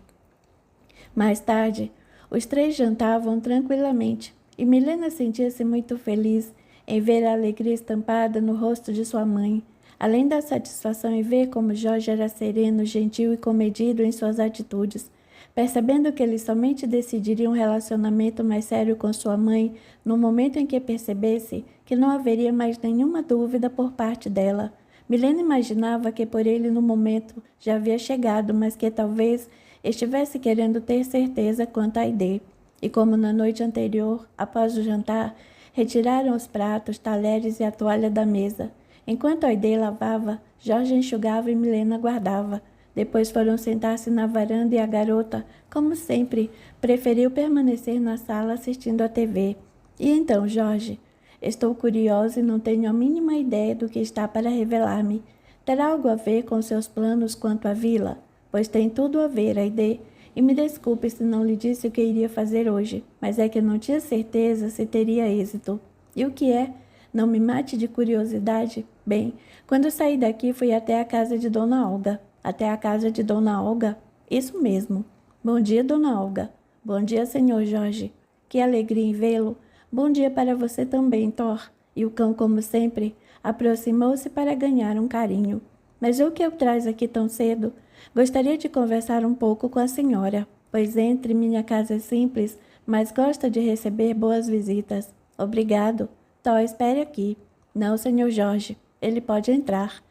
Mais tarde, os três jantavam tranquilamente, e Milena sentia-se muito feliz em ver a alegria estampada no rosto de sua mãe, além da satisfação em ver como Jorge era sereno, gentil e comedido em suas atitudes. Percebendo que ele somente decidiria um relacionamento mais sério com sua mãe no momento em que percebesse que não haveria mais nenhuma dúvida por parte dela. Milena imaginava que por ele no momento já havia chegado, mas que talvez estivesse querendo ter certeza quanto à Aide. E como na noite anterior, após o jantar, retiraram os pratos, talheres e a toalha da mesa. Enquanto Aide lavava, Jorge enxugava e Milena guardava. Depois foram sentar-se na varanda e a garota, como sempre, preferiu permanecer na sala assistindo à TV. E então, Jorge? Estou curiosa e não tenho a mínima ideia do que está para revelar-me. Terá algo a ver com seus planos quanto à vila? Pois tem tudo a ver, Aide. E me desculpe se não lhe disse o que iria fazer hoje, mas é que não tinha certeza se teria êxito. E o que é? Não me mate de curiosidade. Bem, quando saí daqui fui até a casa de Dona Olga. Até a casa de Dona Olga? Isso mesmo. Bom dia, Dona Olga. Bom dia, senhor Jorge. Que alegria em vê-lo. Bom dia para você também, Thor. E o cão, como sempre, aproximou-se para ganhar um carinho. Mas o que eu traz aqui tão cedo? Gostaria de conversar um pouco com a senhora, pois entre minha casa é simples, mas gosta de receber boas visitas. Obrigado. Thor, espere aqui. Não, senhor Jorge. Ele pode entrar.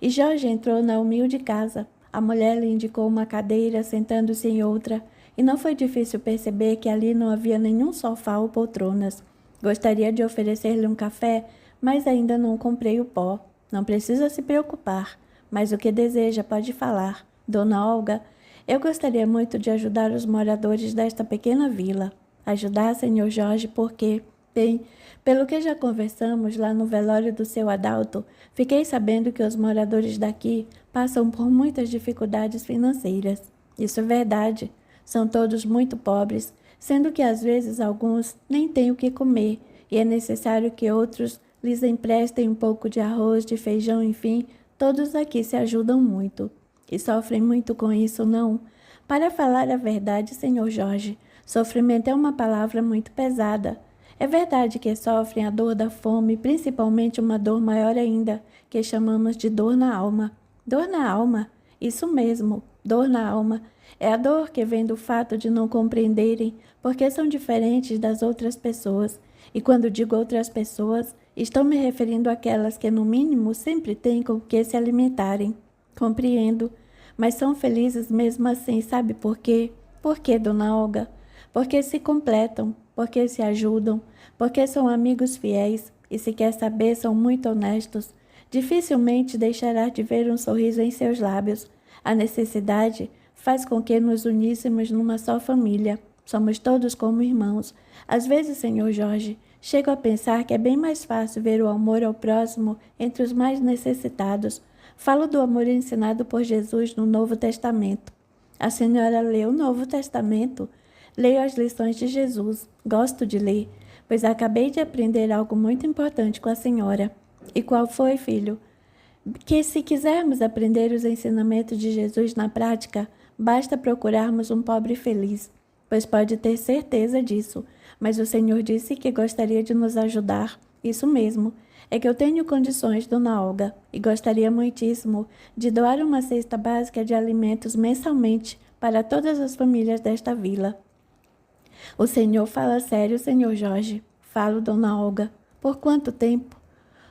E Jorge entrou na humilde casa. A mulher lhe indicou uma cadeira, sentando-se em outra, e não foi difícil perceber que ali não havia nenhum sofá ou poltronas. Gostaria de oferecer-lhe um café, mas ainda não comprei o pó. Não precisa se preocupar, mas o que deseja pode falar. Dona Olga, eu gostaria muito de ajudar os moradores desta pequena vila. Ajudar, senhor Jorge, porque... Bem, pelo que já conversamos lá no velório do seu Adalto, fiquei sabendo que os moradores daqui passam por muitas dificuldades financeiras. Isso é verdade. São todos muito pobres, sendo que às vezes alguns nem têm o que comer, e é necessário que outros lhes emprestem um pouco de arroz, de feijão, enfim, todos aqui se ajudam muito. E sofrem muito com isso, não? Para falar a verdade, senhor Jorge, sofrimento é uma palavra muito pesada. É verdade que sofrem a dor da fome, principalmente uma dor maior ainda, que chamamos de dor na alma. Dor na alma? Isso mesmo, dor na alma. É a dor que vem do fato de não compreenderem porque são diferentes das outras pessoas. E quando digo outras pessoas, estou me referindo àquelas que, no mínimo, sempre têm com o que se alimentarem. Compreendo, mas são felizes mesmo assim, sabe por quê? Por quê, dona Olga? Porque se completam, porque se ajudam, porque são amigos fiéis e, se quer saber, são muito honestos. Dificilmente deixará de ver um sorriso em seus lábios. A necessidade faz com que nos uníssemos numa só família. Somos todos como irmãos. Às vezes, senhor Jorge, chego a pensar que é bem mais fácil ver o amor ao próximo entre os mais necessitados. Falo do amor ensinado por Jesus no Novo Testamento. A senhora leu o Novo Testamento? Leio as lições de Jesus. Gosto de ler, pois acabei de aprender algo muito importante com a senhora. E qual foi, filho? Que se quisermos aprender os ensinamentos de Jesus na prática, basta procurarmos um pobre feliz, pois pode ter certeza disso. Mas o Senhor disse que gostaria de nos ajudar. Isso mesmo. É que eu tenho condições, dona Olga, e gostaria muitíssimo de doar uma cesta básica de alimentos mensalmente para todas as famílias desta vila. O senhor fala sério, senhor Jorge? Falo, dona Olga. Por quanto tempo?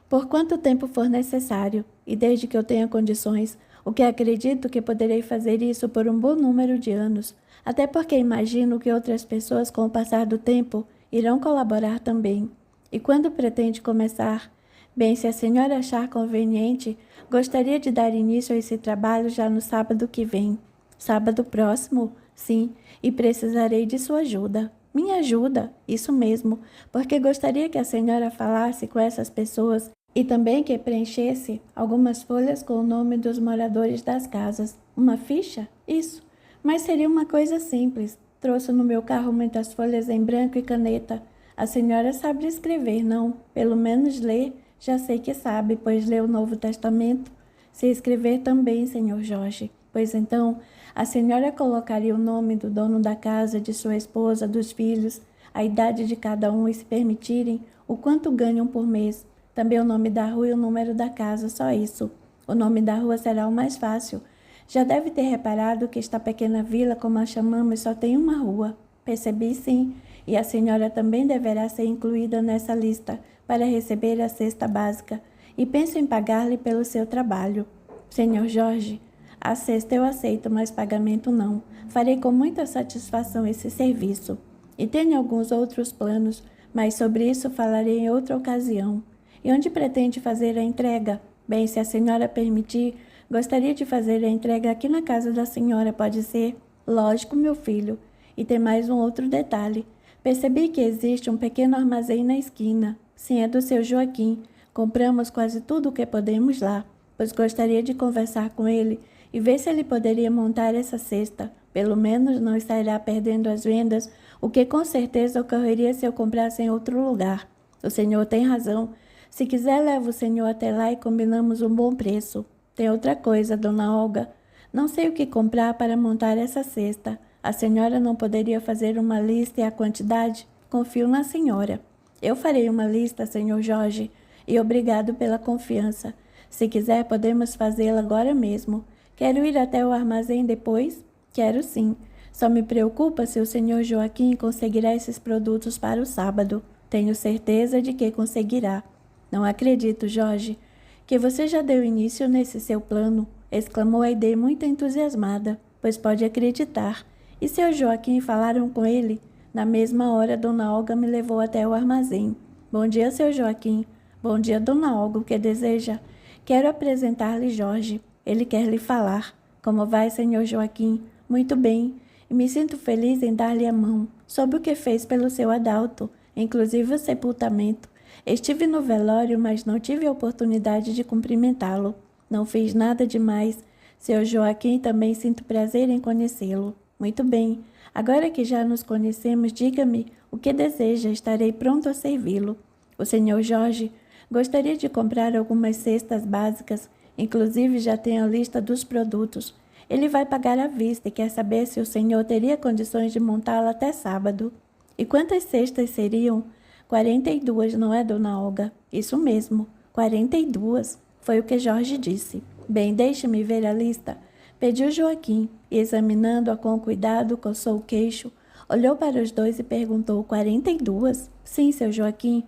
Por quanto tempo for necessário, e desde que eu tenha condições, o que acredito que poderei fazer isso por um bom número de anos, até porque imagino que outras pessoas, com o passar do tempo, irão colaborar também. E quando pretende começar? Bem, se a senhora achar conveniente, gostaria de dar início a esse trabalho já no sábado que vem. Sábado próximo? Sim, e precisarei de sua ajuda. Minha ajuda? Isso mesmo, porque gostaria que a senhora falasse com essas pessoas e também que preenchesse algumas folhas com o nome dos moradores das casas. Uma ficha? Isso. Mas seria uma coisa simples. Trouxe no meu carro muitas folhas em branco e caneta. A senhora sabe escrever, não? Pelo menos ler. Já sei que sabe, pois lê o Novo Testamento. Sei escrever também, senhor Jorge. Pois então, a senhora colocaria o nome do dono da casa, de sua esposa, dos filhos, a idade de cada um e, se permitirem, o quanto ganham por mês. Também o nome da rua e o número da casa, só isso. O nome da rua será o mais fácil. Já deve ter reparado que esta pequena vila, como a chamamos, só tem uma rua. Percebi, sim, e a senhora também deverá ser incluída nessa lista para receber a cesta básica, e penso em pagar-lhe pelo seu trabalho. Senhor Jorge, a cesta eu aceito, mas pagamento não. Farei com muita satisfação esse serviço. E tenho alguns outros planos, mas sobre isso falarei em outra ocasião. E onde pretende fazer a entrega? Bem, se a senhora permitir, gostaria de fazer a entrega aqui na casa da senhora, pode ser? Lógico, meu filho. E tem mais um outro detalhe. Percebi que existe um pequeno armazém na esquina. Sim, é do seu Joaquim. Compramos quase tudo o que podemos lá, pois gostaria de conversar com ele e ver se ele poderia montar essa cesta. Pelo menos não estará perdendo as vendas, o que com certeza ocorreria se eu comprasse em outro lugar. O senhor tem razão. Se quiser, levo o senhor até lá e combinamos um bom preço. Tem outra coisa, dona Olga. Não sei o que comprar para montar essa cesta. A senhora não poderia fazer uma lista e a quantidade? Confio na senhora. Eu farei uma lista, senhor Jorge, e obrigado pela confiança. Se quiser, podemos fazê-la agora mesmo. Quero ir até o armazém depois? Quero sim. Só me preocupa se o senhor Joaquim conseguirá esses produtos para o sábado. Tenho certeza de que conseguirá. Não acredito, Jorge, que você já deu início nesse seu plano, exclamou Aide muito entusiasmada, pois pode acreditar. E seu Joaquim falaram com ele? Na mesma hora, dona Olga me levou até o armazém. Bom dia, seu Joaquim. Bom dia, dona Olga, o que deseja? Quero apresentar-lhe Jorge. Ele quer lhe falar. Como vai, senhor Joaquim? Muito bem. E me sinto feliz em dar-lhe a mão. Soube o que fez pelo seu Adalto, inclusive o sepultamento. Estive no velório, mas não tive a oportunidade de cumprimentá-lo. Não fiz nada demais. Seu Joaquim, também sinto prazer em conhecê-lo. Muito bem. Agora que já nos conhecemos, diga-me o que deseja. Estarei pronto a servi-lo. O senhor Jorge gostaria de comprar algumas cestas básicas. Inclusive, já tem a lista dos produtos. Ele vai pagar à vista e quer saber se o senhor teria condições de montá-la até sábado. E quantas cestas seriam? 42, não é, dona Olga? Isso mesmo, 42. Foi o que Jorge disse. Bem, deixe-me ver a lista. Pediu Joaquim, e examinando-a com cuidado, coçou o queixo, olhou para os dois e perguntou: 42? Sim, seu Joaquim.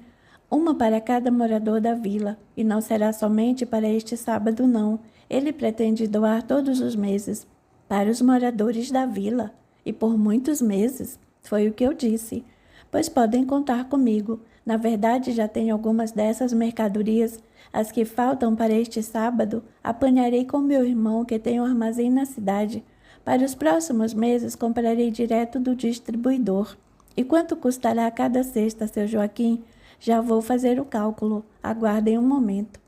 Uma para cada morador da vila, e não será somente para este sábado, não. Ele pretende doar todos os meses para os moradores da vila, e por muitos meses. Foi o que eu disse. Pois podem contar comigo. Na verdade, já tenho algumas dessas mercadorias. As que faltam para este sábado, apanharei com meu irmão, que tem um armazém na cidade. Para os próximos meses, comprarei direto do distribuidor. E quanto custará cada cesta, seu Joaquim? Já vou fazer o cálculo. Aguardem um momento.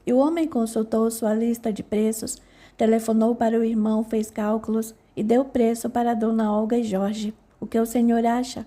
E o homem consultou sua lista de preços, telefonou para o irmão, fez cálculos e deu preço para Dona Olga e Jorge. O que o senhor acha?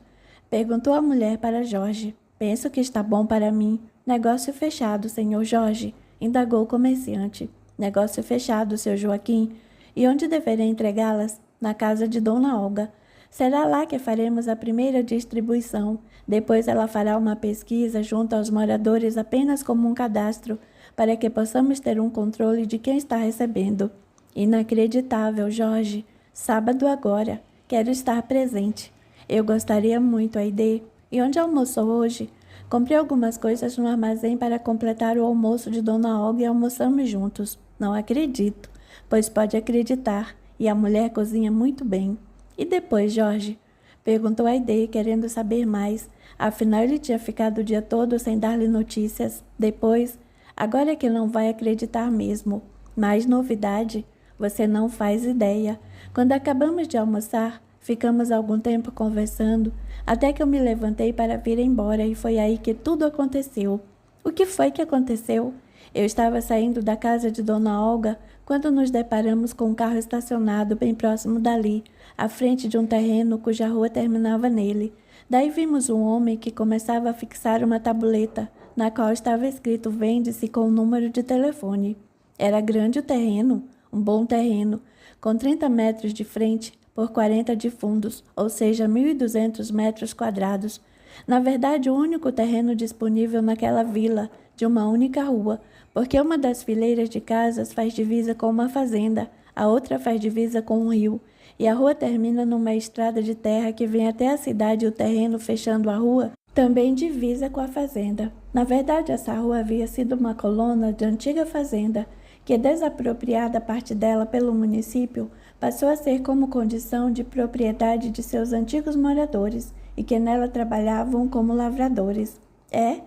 Perguntou a mulher para Jorge. Penso que está bom para mim. Negócio fechado, senhor Jorge, indagou o comerciante. Negócio fechado, seu Joaquim. E onde deverei entregá-las? Na casa de Dona Olga. Será lá que faremos a primeira distribuição. Depois ela fará uma pesquisa junto aos moradores apenas como um cadastro, para que possamos ter um controle de quem está recebendo. Inacreditável, Jorge. Sábado agora. Quero estar presente. Eu gostaria muito, Aide. E onde almoçou hoje? Comprei algumas coisas no armazém para completar o almoço de Dona Olga e almoçamos juntos. Não acredito, pois pode acreditar, e a mulher cozinha muito bem. E depois, Jorge? Perguntou Aide, querendo saber mais. Afinal, ele tinha ficado o dia todo sem dar-lhe notícias. Depois, Agora é que não vai acreditar mesmo. Mais novidade? Você não faz ideia. Quando acabamos de almoçar, ficamos algum tempo conversando, até que eu me levantei para vir embora e foi aí que tudo aconteceu. O que foi que aconteceu? Eu estava saindo da casa de Dona Olga quando nos deparamos com um carro estacionado bem próximo dali, à frente de um terreno cuja rua terminava nele. Daí vimos um homem que começava a fixar uma tabuleta, na qual estava escrito vende-se com o número de telefone. Era grande o terreno, um bom terreno, com 30 metros de frente por 40 de fundos, ou seja, 1.200 metros quadrados. Na verdade, o único terreno disponível naquela vila, de uma única rua, porque uma das fileiras de casas faz divisa com uma fazenda, a outra faz divisa com um rio, e a rua termina numa estrada de terra que vem até a cidade e o terreno fechando a rua também divisa com a fazenda. Na verdade, essa rua havia sido uma colônia de antiga fazenda, que, desapropriada parte dela pelo município, passou a ser como condição de propriedade de seus antigos moradores e que nela trabalhavam como lavradores. É?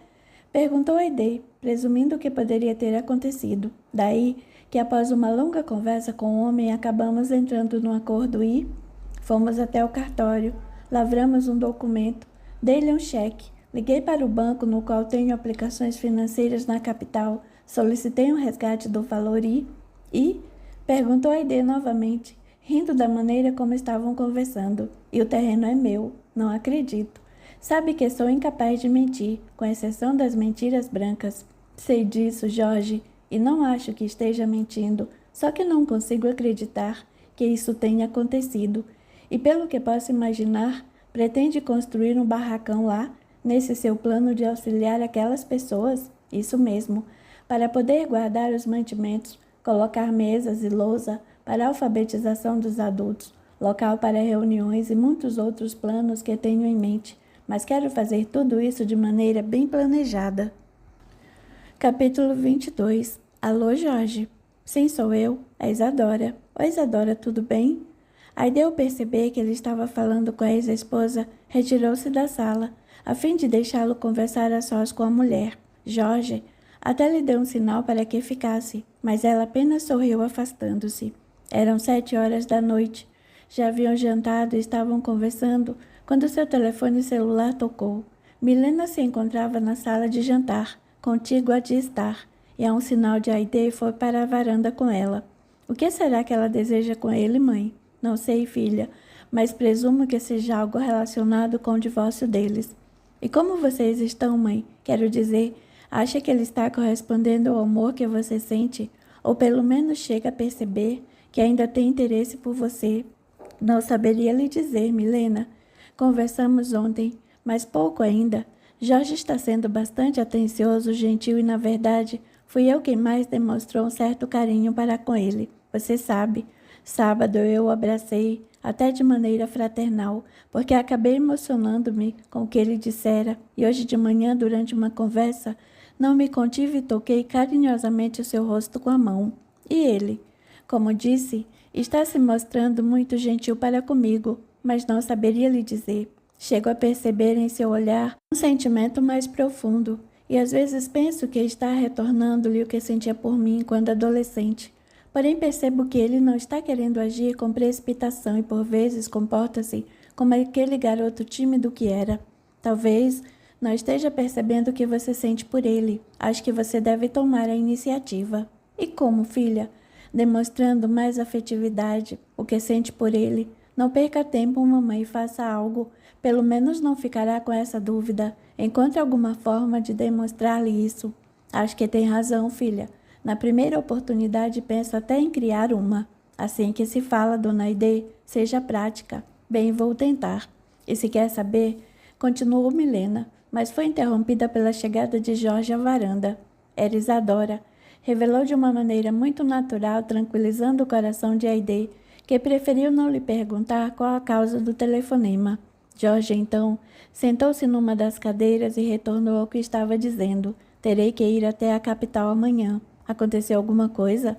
Perguntou Aide, presumindo que poderia ter acontecido. Daí que, após uma longa conversa com o homem, acabamos entrando num acordo e fomos até o cartório, lavramos um documento, dei-lhe um cheque, liguei para o banco no qual tenho aplicações financeiras na capital, solicitei um resgate do valor e perguntou Aide novamente, rindo da maneira como estavam conversando. E o terreno é meu, não acredito. Sabe que sou incapaz de mentir, com exceção das mentiras brancas. Sei disso, Jorge, e não acho que esteja mentindo, só que não consigo acreditar que isso tenha acontecido. E pelo que posso imaginar, pretende construir um barracão lá, nesse seu plano de auxiliar aquelas pessoas? Isso mesmo, para poder guardar os mantimentos, colocar mesas e lousa para a alfabetização dos adultos, local para reuniões e muitos outros planos que tenho em mente, mas quero fazer tudo isso de maneira bem planejada. Capítulo 22. Alô, Jorge. Sim, sou eu, a Isadora. Oi, Isadora, tudo bem? Aide, ao perceber que ele estava falando com a ex-esposa, retirou-se da sala, a fim de deixá-lo conversar a sós com a mulher. Jorge até lhe deu um sinal para que ficasse, mas ela apenas sorriu afastando-se. Eram 7 horas da noite. Já haviam jantado e estavam conversando quando seu telefone celular tocou. Milena se encontrava na sala de jantar, contígua de estar, e a um sinal de Aide foi para a varanda com ela. O que será que ela deseja com ele, mãe? Não sei, filha, mas presumo que seja algo relacionado com o divórcio deles. E como vocês estão, mãe? Quero dizer, acha que ele está correspondendo ao amor que você sente? Ou pelo menos chega a perceber que ainda tem interesse por você? Não saberia lhe dizer, Milena. Conversamos ontem, mas pouco ainda. Jorge está sendo bastante atencioso, gentil e, na verdade, fui eu quem mais demonstrou um certo carinho para com ele. Você sabe, sábado eu o abracei, até de maneira fraternal, porque acabei emocionando-me com o que ele dissera, e hoje de manhã, durante uma conversa, não me contive e toquei carinhosamente o seu rosto com a mão. E ele, como disse, está se mostrando muito gentil para comigo, mas não saberia lhe dizer. Chego a perceber em seu olhar um sentimento mais profundo, e às vezes penso que está retornando-lhe o que sentia por mim quando adolescente. Porém percebo que ele não está querendo agir com precipitação e por vezes comporta-se como aquele garoto tímido que era. Talvez não esteja percebendo o que você sente por ele. Acho que você deve tomar a iniciativa. E como, filha? Demonstrando mais afetividade, o que sente por ele. Não perca tempo, mamãe, e faça algo. Pelo menos não ficará com essa dúvida. Encontre alguma forma de demonstrar-lhe isso. Acho que tem razão, filha. Na primeira oportunidade penso até em criar uma. Assim que se fala, dona Aide, seja prática. Bem, vou tentar. E se quer saber, continuou Milena, mas foi interrompida pela chegada de Jorge à varanda. Era Isadora. Revelou de uma maneira muito natural, tranquilizando o coração de Aide, que preferiu não lhe perguntar qual a causa do telefonema. Jorge, então, sentou-se numa das cadeiras e retornou ao que estava dizendo. Terei que ir até a capital amanhã. Aconteceu alguma coisa?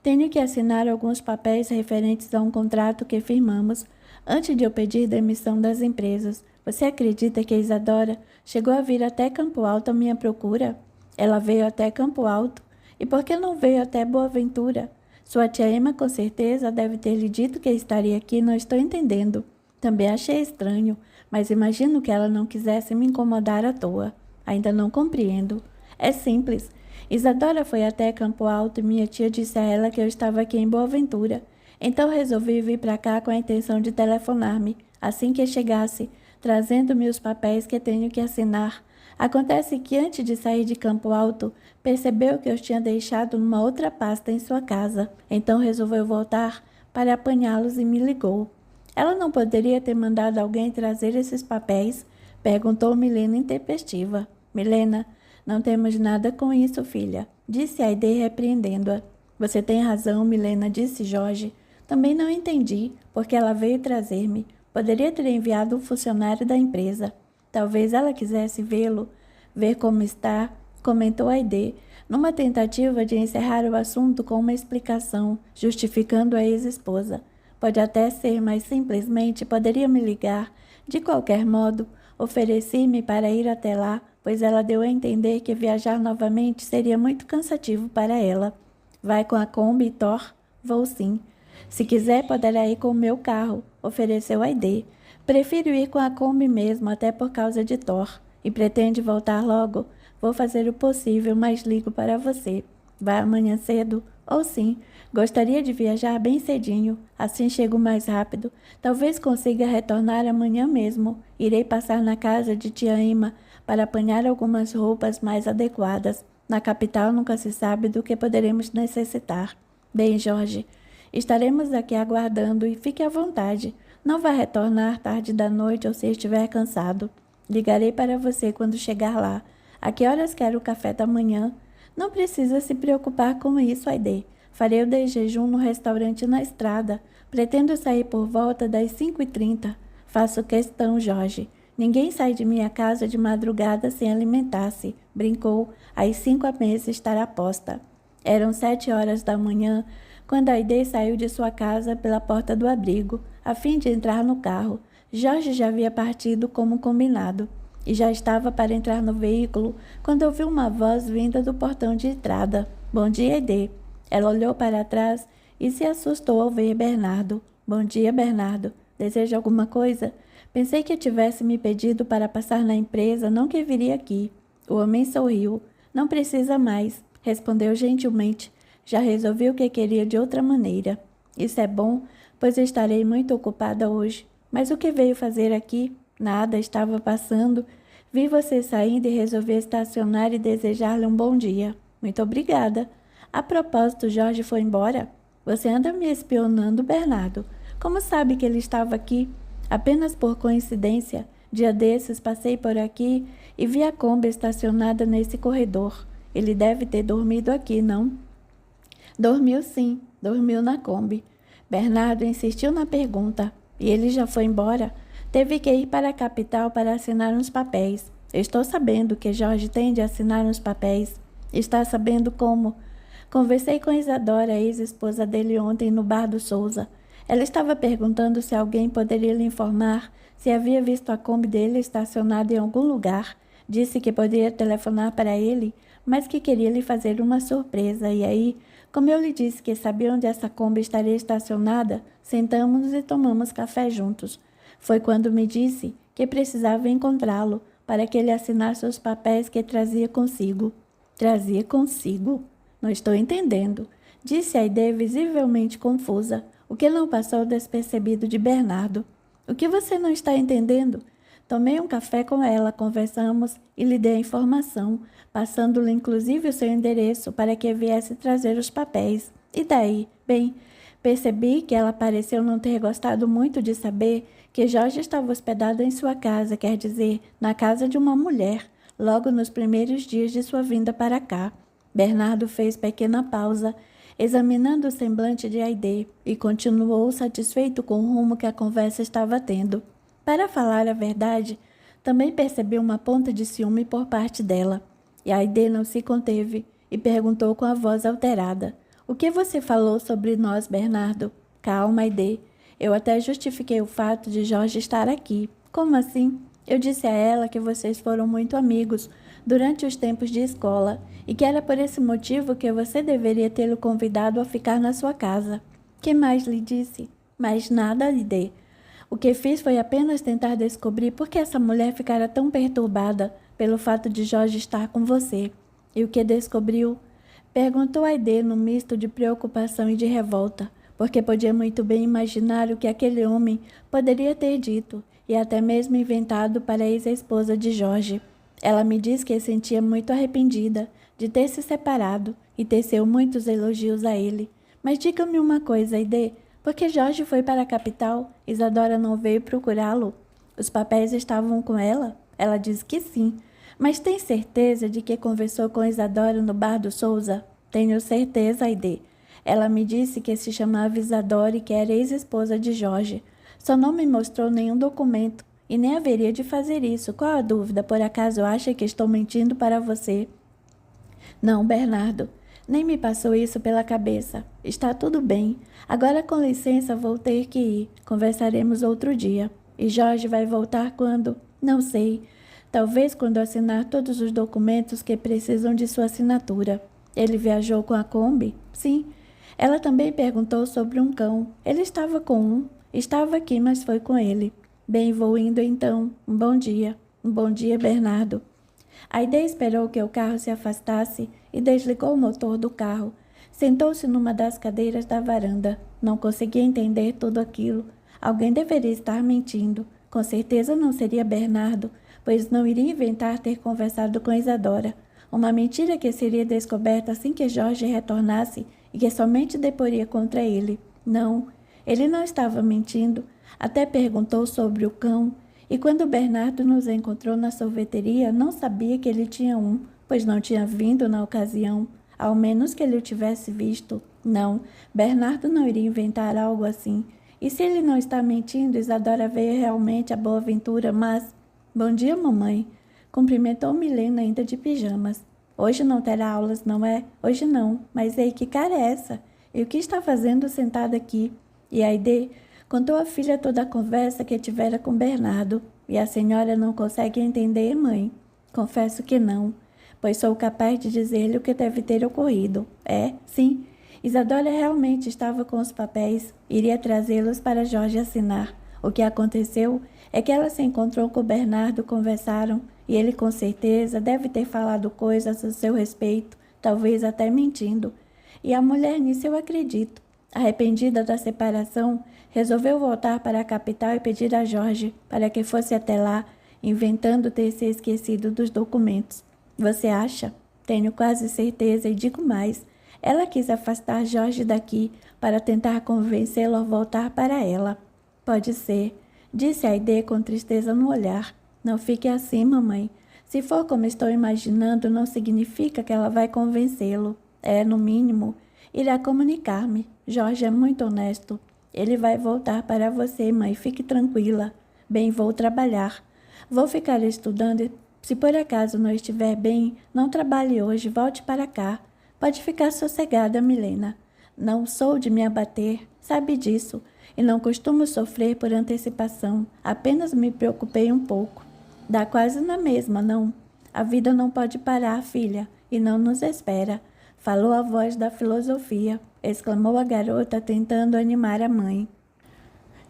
Tenho que assinar alguns papéis referentes a um contrato que firmamos antes de eu pedir demissão das empresas. Você acredita que a Isadora chegou a vir até Campo Alto à minha procura? Ela veio até Campo Alto. E por que não veio até Boa Ventura? Sua tia Emma com certeza deve ter lhe dito que estaria aqui, não estou entendendo. Também achei estranho, mas imagino que ela não quisesse me incomodar à toa. Ainda não compreendo. É simples. Isadora foi até Campo Alto e minha tia disse a ela que eu estava aqui em Boa Ventura. Então resolvi vir para cá com a intenção de telefonar-me, assim que chegasse, trazendo-me os papéis que tenho que assinar. Acontece que antes de sair de Campo Alto, percebeu que eu tinha deixado numa outra pasta em sua casa. Então resolveu voltar para apanhá-los e me ligou. Ela não poderia ter mandado alguém trazer esses papéis? Perguntou Milena intempestiva. Milena, não temos nada com isso, filha, disse Aide repreendendo-a. Você tem razão, Milena, disse Jorge. Também não entendi, porque ela veio trazer-me. Poderia ter enviado um funcionário da empresa. Talvez ela quisesse vê-lo, ver como está, comentou Aide, numa tentativa de encerrar o assunto com uma explicação, justificando a ex-esposa. Pode até ser, mas simplesmente poderia me ligar. De qualquer modo, ofereci-me para ir até lá, pois ela deu a entender que viajar novamente seria muito cansativo para ela. Vai com a Kombi, Thor? Vou sim. Se quiser, poderá ir com o meu carro, ofereceu Aide. Prefiro ir com a Kombi mesmo, até por causa de Thor. E pretende voltar logo? Vou fazer o possível, mas ligo para você. Vai amanhã cedo? Ou sim. Gostaria de viajar bem cedinho, assim chego mais rápido. Talvez consiga retornar amanhã mesmo. Irei passar na casa de tia Emma para apanhar algumas roupas mais adequadas. Na capital nunca se sabe do que poderemos necessitar. Bem, Jorge, estaremos aqui aguardando e fique à vontade. Não vá retornar tarde da noite ou se estiver cansado. Ligarei para você quando chegar lá. A que horas quer o café da manhã? Não precisa se preocupar com isso, Aide. Farei o de jejum no restaurante na estrada. Pretendo sair por volta das 5h30. Faço questão, Jorge. Ninguém sai de minha casa de madrugada sem alimentar-se. Brincou. Às 5 a mesa estará posta. Eram 7 horas da manhã, quando Aide saiu de sua casa pela porta do abrigo, a fim de entrar no carro. Jorge já havia partido como combinado, e já estava para entrar no veículo, quando ouviu uma voz vinda do portão de entrada. Bom dia, Aide. Ela olhou para trás e se assustou ao ver Bernardo. Bom dia, Bernardo. Deseja alguma coisa? Pensei que tivesse me pedido para passar na empresa, não que viria aqui. O homem sorriu. Não precisa mais, respondeu gentilmente. Já resolvi o que queria de outra maneira. Isso é bom, pois estarei muito ocupada hoje. Mas o que veio fazer aqui? Nada, estava passando. Vi você saindo e resolvi estacionar e desejar-lhe um bom dia. Muito obrigada. A propósito, Jorge foi embora? Você anda me espionando, Bernardo. Como sabe que ele estava aqui? Apenas por coincidência. Dia desses passei por aqui e vi a Kombi estacionada nesse corredor. Ele deve ter dormido aqui, não? Dormiu sim, dormiu na Kombi. Bernardo insistiu na pergunta. E ele já foi embora? Teve que ir para a capital para assinar uns papéis. Estou sabendo que Jorge tem de assinar uns papéis. Está sabendo como? Conversei com Isadora, a ex-esposa dele, ontem no bar do Souza. Ela estava perguntando se alguém poderia lhe informar se havia visto a Kombi dele estacionada em algum lugar. Disse que poderia telefonar para ele, mas que queria lhe fazer uma surpresa. E aí, como eu lhe disse que sabia onde essa Kombi estaria estacionada, sentamos e tomamos café juntos. Foi quando me disse que precisava encontrá-lo para que ele assinasse os papéis que trazia consigo. Trazia consigo? Não estou entendendo, disse Aide visivelmente confusa, o que não passou despercebido de Bernardo. O que você não está entendendo? Tomei um café com ela, conversamos e lhe dei a informação, passando-lhe inclusive o seu endereço para que viesse trazer os papéis. E daí? Bem, percebi que ela pareceu não ter gostado muito de saber que Jorge estava hospedado em sua casa, quer dizer, na casa de uma mulher, logo nos primeiros dias de sua vinda para cá. Bernardo fez pequena pausa, examinando o semblante de Aide, e continuou satisfeito com o rumo que a conversa estava tendo. Para falar a verdade, também percebi uma ponta de ciúme por parte dela. E Aide não se conteve e perguntou com a voz alterada. O que você falou sobre nós, Bernardo? Calma, Aide. Eu até justifiquei o fato de Jorge estar aqui. Como assim? Eu disse a ela que vocês foram muito amigos. durante os tempos de escola e que era por esse motivo que você deveria tê-lo convidado a ficar na sua casa. Que mais lhe disse? Mais nada lhe dei. O que fiz foi apenas tentar descobrir por que essa mulher ficara tão perturbada pelo fato de Jorge estar com você. E o que descobriu? Perguntou Aide num misto de preocupação e de revolta, porque podia muito bem imaginar o que aquele homem poderia ter dito e até mesmo inventado para a ex-esposa de Jorge. Ela me disse que se sentia muito arrependida de ter se separado e teceu muitos elogios a ele. Mas diga-me uma coisa, Aide, por que Jorge foi para a capital? Isadora não veio procurá-lo? Os papéis estavam com ela? Ela disse que sim. Mas tem certeza de que conversou com Isadora no bar do Souza? Tenho certeza, Aide. Ela me disse que se chamava Isadora e que era ex-esposa de Jorge. Só não me mostrou nenhum documento e nem haveria de fazer isso. Qual a dúvida? Por acaso acha que estou mentindo para você? Não, Bernardo. Nem me passou isso pela cabeça. Está tudo bem. Agora, com licença, vou ter que ir. Conversaremos outro dia. E Jorge vai voltar quando? Não sei. Talvez quando assinar todos os documentos que precisam de sua assinatura. Ele viajou com a Kombi? Sim. Ela também perguntou sobre um cão. Ele estava com um. Estava aqui, mas foi com ele. Bem, vou indo então. Um bom dia. Um bom dia, Bernardo. Aide esperou que o carro se afastasse e desligou o motor do carro. Sentou-se numa das cadeiras da varanda. Não conseguia entender tudo aquilo. Alguém deveria estar mentindo. Com certeza não seria Bernardo, pois não iria inventar ter conversado com Isadora. Uma mentira que seria descoberta assim que Jorge retornasse e que somente deporia contra ele. Não, ele não estava mentindo. Até perguntou sobre o cão. E quando Bernardo nos encontrou na sorveteria, não sabia que ele tinha um, pois não tinha vindo na ocasião. Ao menos que ele o tivesse visto. Não, Bernardo não iria inventar algo assim. E se ele não está mentindo, Isadora veio realmente a Boa Ventura, mas... Bom dia, mamãe. Cumprimentou Milena ainda de pijamas. Hoje não terá aulas, não é? Hoje não. Mas ei, que cara é essa? E o que está fazendo sentada aqui? E Aide contou à filha toda a conversa que tivera com Bernardo. E a senhora não consegue entender, mãe? Confesso que não, pois sou capaz de dizer-lhe o que deve ter ocorrido. É, sim. Isadora realmente estava com os papéis. Iria trazê-los para Jorge assinar. O que aconteceu é que ela se encontrou com Bernardo, conversaram, e ele com certeza deve ter falado coisas a seu respeito, talvez até mentindo. E a mulher nisso eu acredito. Arrependida da separação, resolveu voltar para a capital e pedir a Jorge para que fosse até lá, inventando ter se esquecido dos documentos. Você acha? Tenho quase certeza e digo mais. Ela quis afastar Jorge daqui para tentar convencê-lo a voltar para ela. Pode ser, disse Aide com tristeza no olhar. Não fique assim, mamãe. Se for como estou imaginando, não significa que ela vai convencê-lo. É, no mínimo, irá comunicar-me. Jorge é muito honesto. Ele vai voltar para você, mãe. Fique tranquila. Bem, vou trabalhar. Vou ficar estudando e, se por acaso não estiver bem, não trabalhe hoje, volte para cá. Pode ficar sossegada, Milena. Não sou de me abater, sabe disso, e não costumo sofrer por antecipação. Apenas me preocupei um pouco. Dá quase na mesma, não? A vida não pode parar, filha, e não nos espera. Falou a voz da filosofia, exclamou a garota, tentando animar a mãe.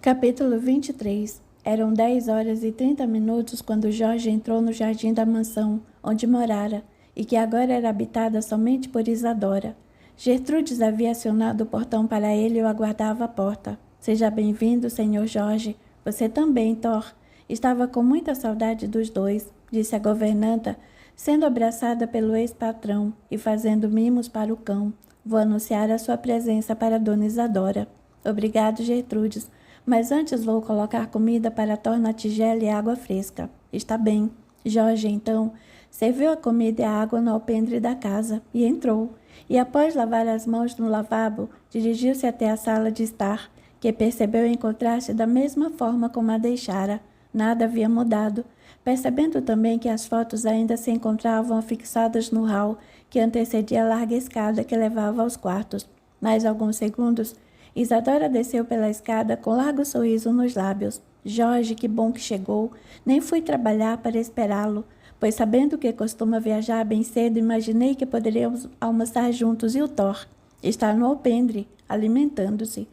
Capítulo 23. Eram 10h30 quando Jorge entrou no jardim da mansão, onde morara, e que agora era habitada somente por Isadora. Gertrudes havia acionado o portão para ele e o aguardava à porta. Seja bem-vindo, senhor Jorge. Você também, Thor. Estava com muita saudade dos dois, disse a governanta, sendo abraçada pelo ex-patrão e fazendo mimos para o cão. Vou anunciar a sua presença para Dona Isadora. Obrigado, Gertrudes, mas antes vou colocar comida para Thor na tigela e água fresca. Está bem. Jorge, então, serviu a comida e a água no alpendre da casa e entrou. E após lavar as mãos no lavabo, dirigiu-se até a sala de estar, que percebeu encontrar-se da mesma forma como a deixara. Nada havia mudado, percebendo também que as fotos ainda se encontravam fixadas no hall que antecedia a larga escada que levava aos quartos. Mais alguns segundos, Isadora desceu pela escada com largo sorriso nos lábios. Jorge, que bom que chegou. Nem fui trabalhar para esperá-lo. pois sabendo que costuma viajar bem cedo, imaginei que poderíamos almoçar juntos e o Thor está no alpendre, alimentando-se.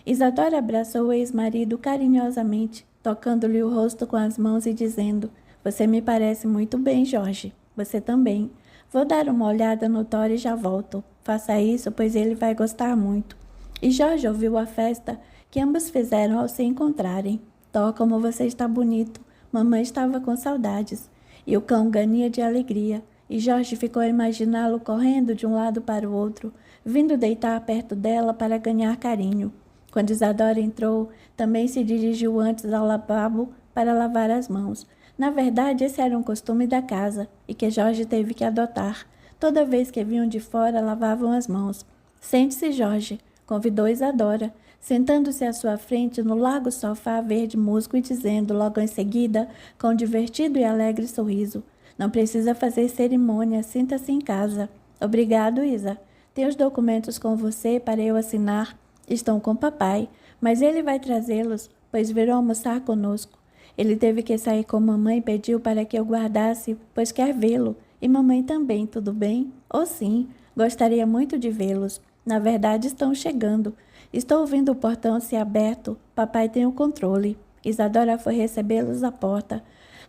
Isadora abraçou o ex-marido carinhosamente, tocando-lhe o rosto com as mãos e dizendo: Você me parece muito bem, Jorge. Você também. Vou dar uma olhada no Thor e já volto. Faça isso, pois ele vai gostar muito. E Jorge ouviu a festa que ambos fizeram ao se encontrarem. Thor, como você está bonito. Mamãe estava com saudades. E o cão ganha de alegria. E Jorge ficou a imaginá-lo correndo de um lado para o outro, vindo deitar perto dela para ganhar carinho. Quando Isadora entrou, também se dirigiu antes ao lavabo para lavar as mãos. Na verdade, esse era um costume da casa e que Jorge teve que adotar. Toda vez que vinham de fora, lavavam as mãos. Sente-se, Jorge, convidou Isadora, sentando-se à sua frente no largo sofá verde musgo e dizendo, logo em seguida, com um divertido e alegre sorriso: Não precisa fazer cerimônia, sinta-se em casa. Obrigado, Isa. Tem os documentos com você para eu assinar. Estão com papai, mas ele vai trazê-los, pois virou almoçar conosco. Ele teve que sair com mamãe e pediu para que eu guardasse, pois quer vê-lo. E mamãe também, tudo bem? Oh, sim, gostaria muito de vê-los. Na verdade, estão chegando. Estou ouvindo o portão se aberto. Papai tem o controle. Isadora foi recebê-los à porta.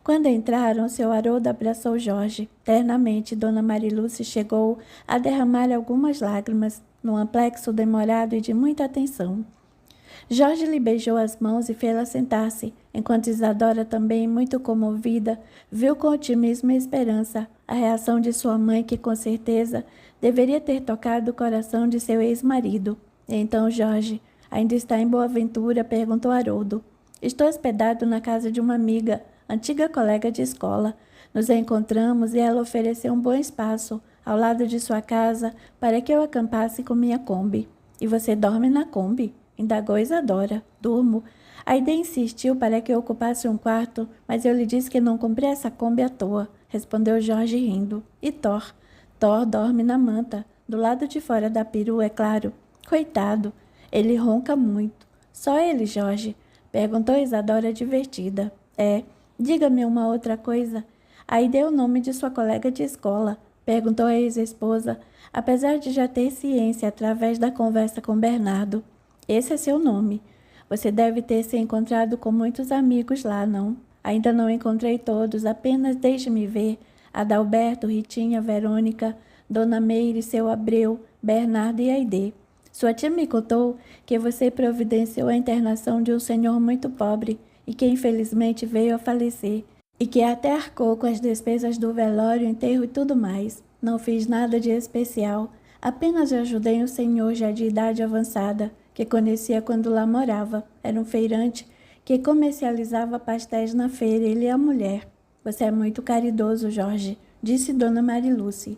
Quando entraram, seu Haroldo abraçou Jorge. Ternamente, Dona Marilúcia chegou a derramar algumas lágrimas, num amplexo demorado e de muita atenção. Jorge lhe beijou as mãos e fê-la sentar-se, enquanto Isadora, também muito comovida, viu com otimismo e esperança a reação de sua mãe, que com certeza deveria ter tocado o coração de seu ex-marido. E então Jorge, ainda está em Boa Ventura? Perguntou Haroldo. Estou hospedado na casa de uma amiga, antiga colega de escola. Nos encontramos e ela ofereceu um bom espaço ao lado de sua casa para que eu acampasse com minha Kombi. E você dorme na Kombi? Indagou Isadora. Durmo. A ideia insistiu para que eu ocupasse um quarto, mas eu lhe disse que não comprei essa Kombi à toa, respondeu Jorge rindo. E Thor? Thor dorme na manta, do lado de fora da perua, é claro. Coitado, ele ronca muito. Só ele, Jorge? Perguntou Isadora divertida. Diga-me uma outra coisa. Aí deu o nome de sua colega de escola, perguntou a ex-esposa, apesar de já ter ciência através da conversa com Bernardo. Esse é seu nome. Você deve ter se encontrado com muitos amigos lá, não? Ainda não encontrei todos, apenas deixe-me ver. Adalberto, Ritinha, Verônica, Dona Meire, seu Abreu, Bernardo e Aidê. Sua tia me contou que você providenciou a internação de um senhor muito pobre e que infelizmente veio a falecer, e que até arcou com as despesas do velório, enterro e tudo mais. Não fiz nada de especial, apenas ajudei um senhor já de idade avançada, que conhecia quando lá morava. Era um feirante que comercializava pastéis na feira, ele e a mulher. Você é muito caridoso, Jorge, disse Dona Marilúcia.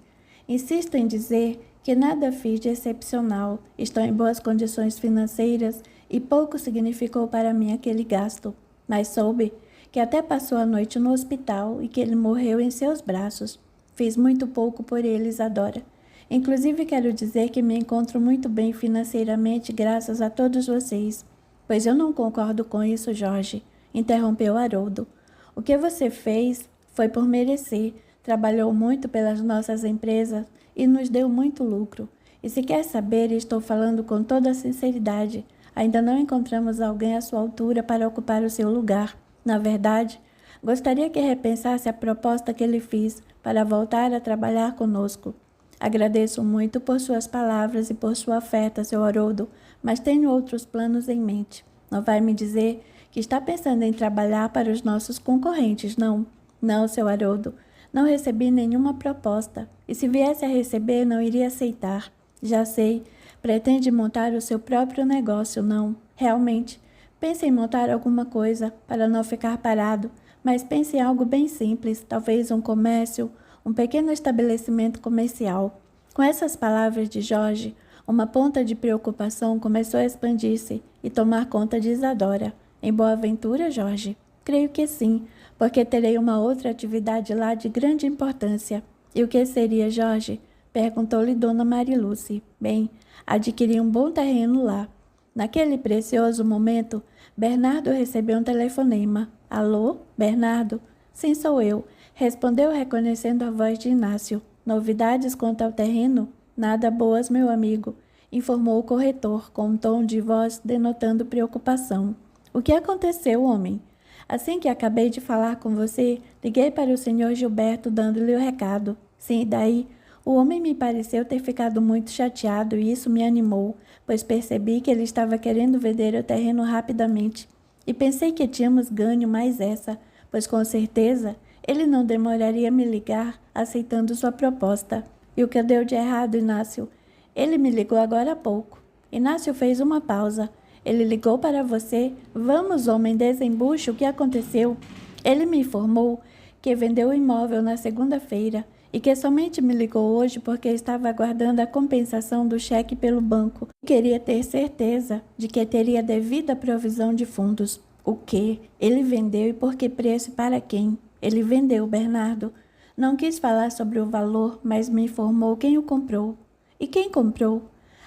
Insisto em dizer que nada fiz de excepcional. Estou em boas condições financeiras e pouco significou para mim aquele gasto. Mas soube que até passou a noite no hospital e que ele morreu em seus braços. Fiz muito pouco por ele, Isadora. Inclusive quero dizer que me encontro muito bem financeiramente graças a todos vocês. Pois eu não concordo com isso, Jorge, interrompeu Haroldo. O que você fez foi por merecer. Trabalhou muito pelas nossas empresas e nos deu muito lucro. E se quer saber, estou falando com toda a sinceridade, ainda não encontramos alguém à sua altura para ocupar o seu lugar. Na verdade, gostaria que repensasse a proposta que lhe fiz para voltar a trabalhar conosco. Agradeço muito por suas palavras e por sua oferta, seu Haroldo, mas tenho outros planos em mente. Não vai me dizer que está pensando em trabalhar para os nossos concorrentes, não? Não, seu Haroldo. Não recebi nenhuma proposta, e se viesse a receber, não iria aceitar. Já sei, pretende montar o seu próprio negócio, não? Realmente, pense em montar alguma coisa para não ficar parado, mas pense em algo bem simples, talvez um comércio, um pequeno estabelecimento comercial. Com essas palavras de Jorge, uma ponta de preocupação começou a expandir-se e tomar conta de Isadora. Em Boa Ventura, Jorge? Creio que sim, porque terei uma outra atividade lá de grande importância. E o que seria, Jorge? Perguntou-lhe Dona Marilúcia. Bem, adquiri um bom terreno lá. Naquele precioso momento, Bernardo recebeu um telefonema. Alô, Bernardo? Sim, sou eu. Respondeu reconhecendo a voz de Inácio. Novidades quanto ao terreno? Nada boas, meu amigo, informou o corretor, com um tom de voz denotando preocupação. O que aconteceu, homem? Assim que acabei de falar com você, liguei para o senhor Gilberto dando-lhe o recado. Sim, e daí? O homem me pareceu ter ficado muito chateado e isso me animou, pois percebi que ele estava querendo vender o terreno rapidamente. E pensei que tínhamos ganho mais essa, pois com certeza ele não demoraria a me ligar aceitando sua proposta. E o que deu de errado, Inácio? Ele me ligou agora há pouco. Inácio fez uma pausa. Ele ligou para você? Vamos, homem, desembuche, o que aconteceu? Ele me informou que vendeu o imóvel na segunda-feira e que somente me ligou hoje porque estava aguardando a compensação do cheque pelo banco. Queria ter certeza de que teria devida provisão de fundos. O quê? Ele vendeu e por que preço e para quem? Ele vendeu, Bernardo. Não quis falar sobre o valor, mas me informou quem o comprou. E quem comprou?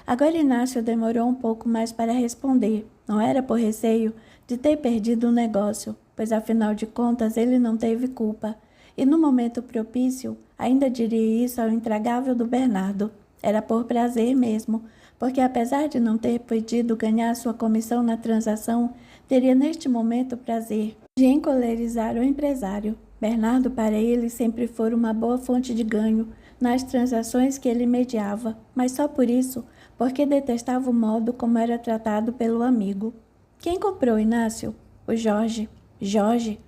Agora Inácio demorou um pouco mais para responder. Não era por receio de ter perdido o negócio, pois afinal de contas ele não teve culpa. E no momento propício, ainda diria isso ao intragável do Bernardo. Era por prazer mesmo, porque apesar de não ter podido ganhar sua comissão na transação, teria neste momento o prazer de encolerizar o empresário. Bernardo para ele sempre foi uma boa fonte de ganho nas transações que ele mediava, mas só por isso, porque detestava o modo como era tratado pelo amigo. Quem comprou, Inácio? O Jorge. Jorge?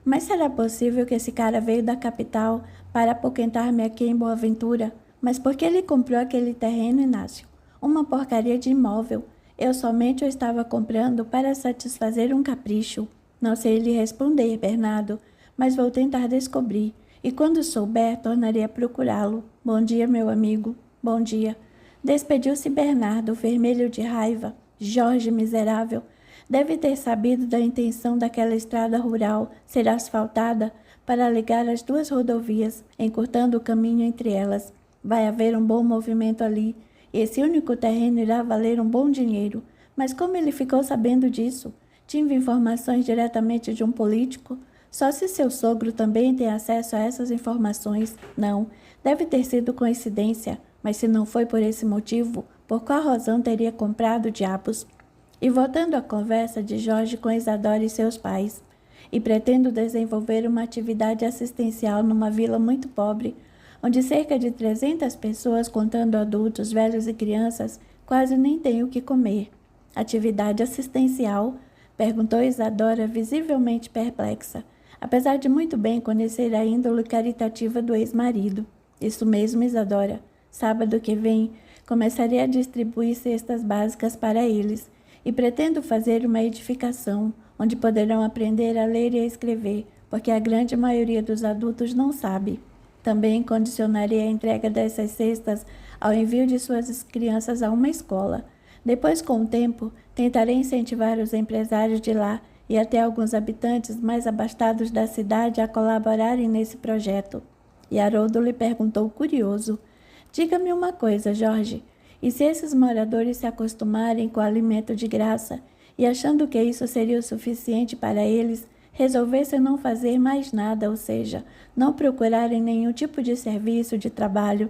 Mas será possível que esse cara veio da capital para apoquentar-me aqui em Boa Ventura? Mas por que ele comprou aquele terreno, Inácio? Uma porcaria de imóvel. Eu somente o estava comprando para satisfazer um capricho. Não sei lhe responder, Bernardo, mas vou tentar descobrir. E quando souber, tornarei a procurá-lo. Bom dia, meu amigo. Bom dia. Despediu-se Bernardo, vermelho de raiva. Jorge, miserável. Deve ter sabido da intenção daquela estrada rural ser asfaltada para ligar as duas rodovias, encurtando o caminho entre elas. Vai haver um bom movimento ali. Esse único terreno irá valer um bom dinheiro. Mas como ele ficou sabendo disso? Tive informações diretamente de um político? Só se seu sogro também tem acesso a essas informações. Não, deve ter sido coincidência. Mas se não foi por esse motivo, por qual razão teria comprado diabos? E voltando à conversa de Jorge com Isadora e seus pais, e pretendo desenvolver uma atividade assistencial numa vila muito pobre, onde cerca de 300 pessoas, contando adultos, velhos e crianças, quase nem têm o que comer. Atividade assistencial? Perguntou Isadora, visivelmente perplexa, apesar de muito bem conhecer a índole caritativa do ex-marido. Isso mesmo, Isadora. Sábado que vem, começarei a distribuir cestas básicas para eles e pretendo fazer uma edificação onde poderão aprender a ler e a escrever, porque a grande maioria dos adultos não sabe. Também condicionarei a entrega dessas cestas ao envio de suas crianças a uma escola. Depois, com o tempo, tentarei incentivar os empresários de lá e até alguns habitantes mais abastados da cidade a colaborarem nesse projeto. E Haroldo lhe perguntou curioso: diga-me uma coisa, Jorge, e se esses moradores se acostumarem com o alimento de graça e, achando que isso seria o suficiente para eles, resolvessem não fazer mais nada, ou seja, não procurarem nenhum tipo de serviço, de trabalho?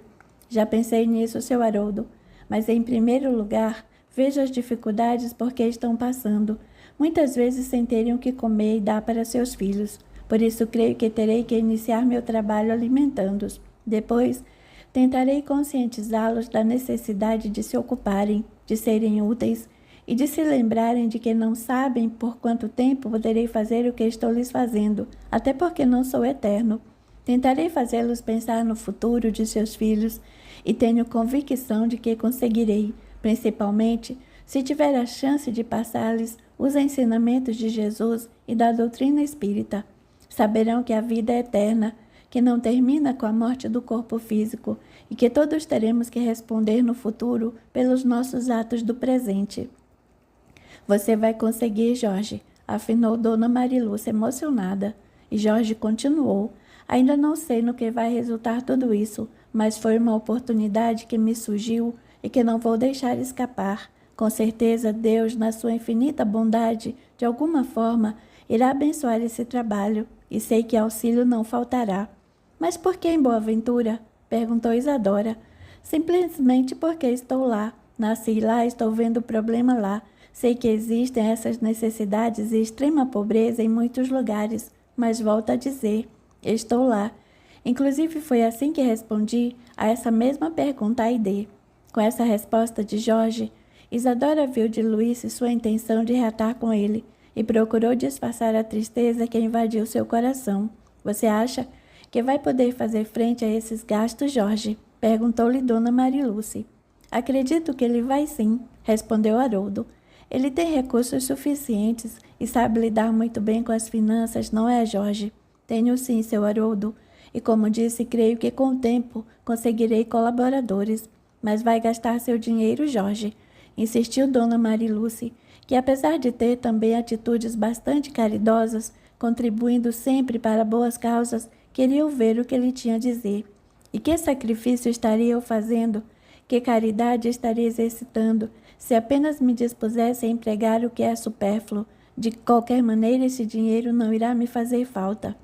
Já pensei nisso, seu Haroldo, mas em primeiro lugar, vejo as dificuldades por que estão passando, muitas vezes sem terem o que comer e dar para seus filhos. Por isso creio que terei que iniciar meu trabalho alimentando-os. Depois, tentarei conscientizá-los da necessidade de se ocuparem, de serem úteis e de se lembrarem de que não sabem por quanto tempo poderei fazer o que estou lhes fazendo, até porque não sou eterno. Tentarei fazê-los pensar no futuro de seus filhos e tenho convicção de que conseguirei, principalmente se tiver a chance de passar-lhes os ensinamentos de Jesus e da doutrina espírita. Saberão que a vida é eterna, que não termina com a morte do corpo físico e que todos teremos que responder no futuro pelos nossos atos do presente. Você vai conseguir, Jorge, afinou Dona Marilúcia emocionada. E Jorge continuou: ainda não sei no que vai resultar tudo isso, mas foi uma oportunidade que me surgiu e que não vou deixar escapar. Com certeza, Deus, na sua infinita bondade, de alguma forma, irá abençoar esse trabalho e sei que auxílio não faltará. Mas por que em Boaventura? Perguntou Isadora. Simplesmente porque estou lá. Nasci lá, estou vendo o problema lá. Sei que existem essas necessidades e extrema pobreza em muitos lugares, mas volto a dizer, estou lá. Inclusive foi assim que respondi a essa mesma pergunta a Aide. Com essa resposta de Jorge, Isadora viu de Luís sua intenção de reatar com ele e procurou disfarçar a tristeza que invadiu seu coração. Você acha que vai poder fazer frente a esses gastos, Jorge? Perguntou-lhe Dona Mariluce. Acredito que ele vai sim, respondeu Haroldo. Ele tem recursos suficientes e sabe lidar muito bem com as finanças, não é, Jorge? Tenho sim, seu Haroldo. E como disse, creio que com o tempo conseguirei colaboradores. Mas vai gastar seu dinheiro, Jorge, insistiu Dona Mariluce, que apesar de ter também atitudes bastante caridosas, contribuindo sempre para boas causas, queria ouvir o que ele tinha a dizer. E que sacrifício estaria eu fazendo? Que caridade estaria exercitando, se apenas me dispusesse a empregar o que é supérfluo? De qualquer maneira, esse dinheiro não irá me fazer falta.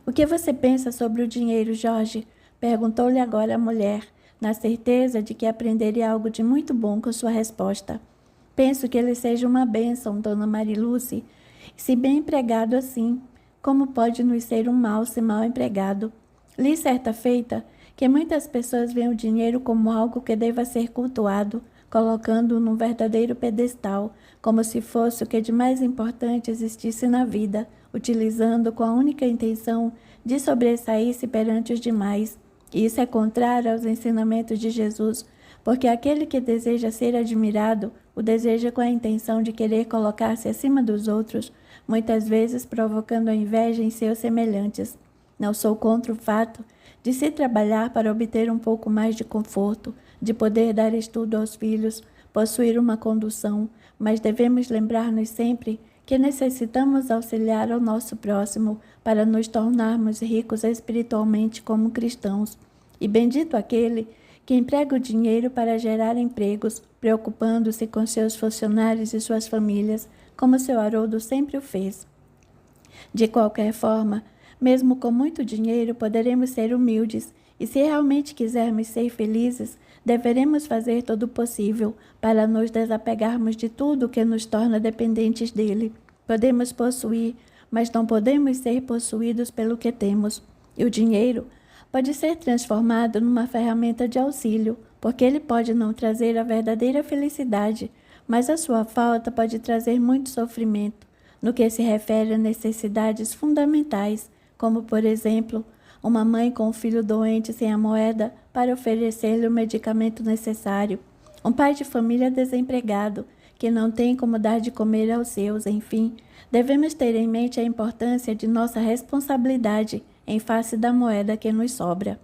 O que você pensa sobre o dinheiro, Jorge? Perguntou-lhe agora a mulher, na certeza de que aprenderia algo de muito bom com sua resposta. Penso que ele seja uma bênção, Dona Mariluce, se bem empregado assim. Como pode nos ser um mal se mal empregado? Li certa feita que muitas pessoas veem o dinheiro como algo que deva ser cultuado, colocando-o num verdadeiro pedestal, como se fosse o que de mais importante existisse na vida, utilizando com a única intenção de sobressair-se perante os demais. E isso é contrário aos ensinamentos de Jesus, porque aquele que deseja ser admirado, o deseja com a intenção de querer colocar-se acima dos outros, muitas vezes provocando a inveja em seus semelhantes. Não sou contra o fato de se trabalhar para obter um pouco mais de conforto, de poder dar estudo aos filhos, possuir uma condução, mas devemos lembrar-nos sempre que necessitamos auxiliar ao nosso próximo para nos tornarmos ricos espiritualmente como cristãos. E bendito aquele que emprega o dinheiro para gerar empregos, preocupando-se com seus funcionários e suas famílias, como seu Haroldo sempre o fez. De qualquer forma, mesmo com muito dinheiro, poderemos ser humildes, e se realmente quisermos ser felizes, deveremos fazer todo o possível para nos desapegarmos de tudo que nos torna dependentes dele. Podemos possuir, mas não podemos ser possuídos pelo que temos. E o dinheiro pode ser transformado numa ferramenta de auxílio, porque ele pode não trazer a verdadeira felicidade, mas a sua falta pode trazer muito sofrimento, no que se refere a necessidades fundamentais, como, por exemplo, uma mãe com um filho doente sem a moeda para oferecer-lhe o medicamento necessário, um pai de família desempregado, que não tem como dar de comer aos seus, enfim. Devemos ter em mente a importância de nossa responsabilidade em face da moeda que nos sobra.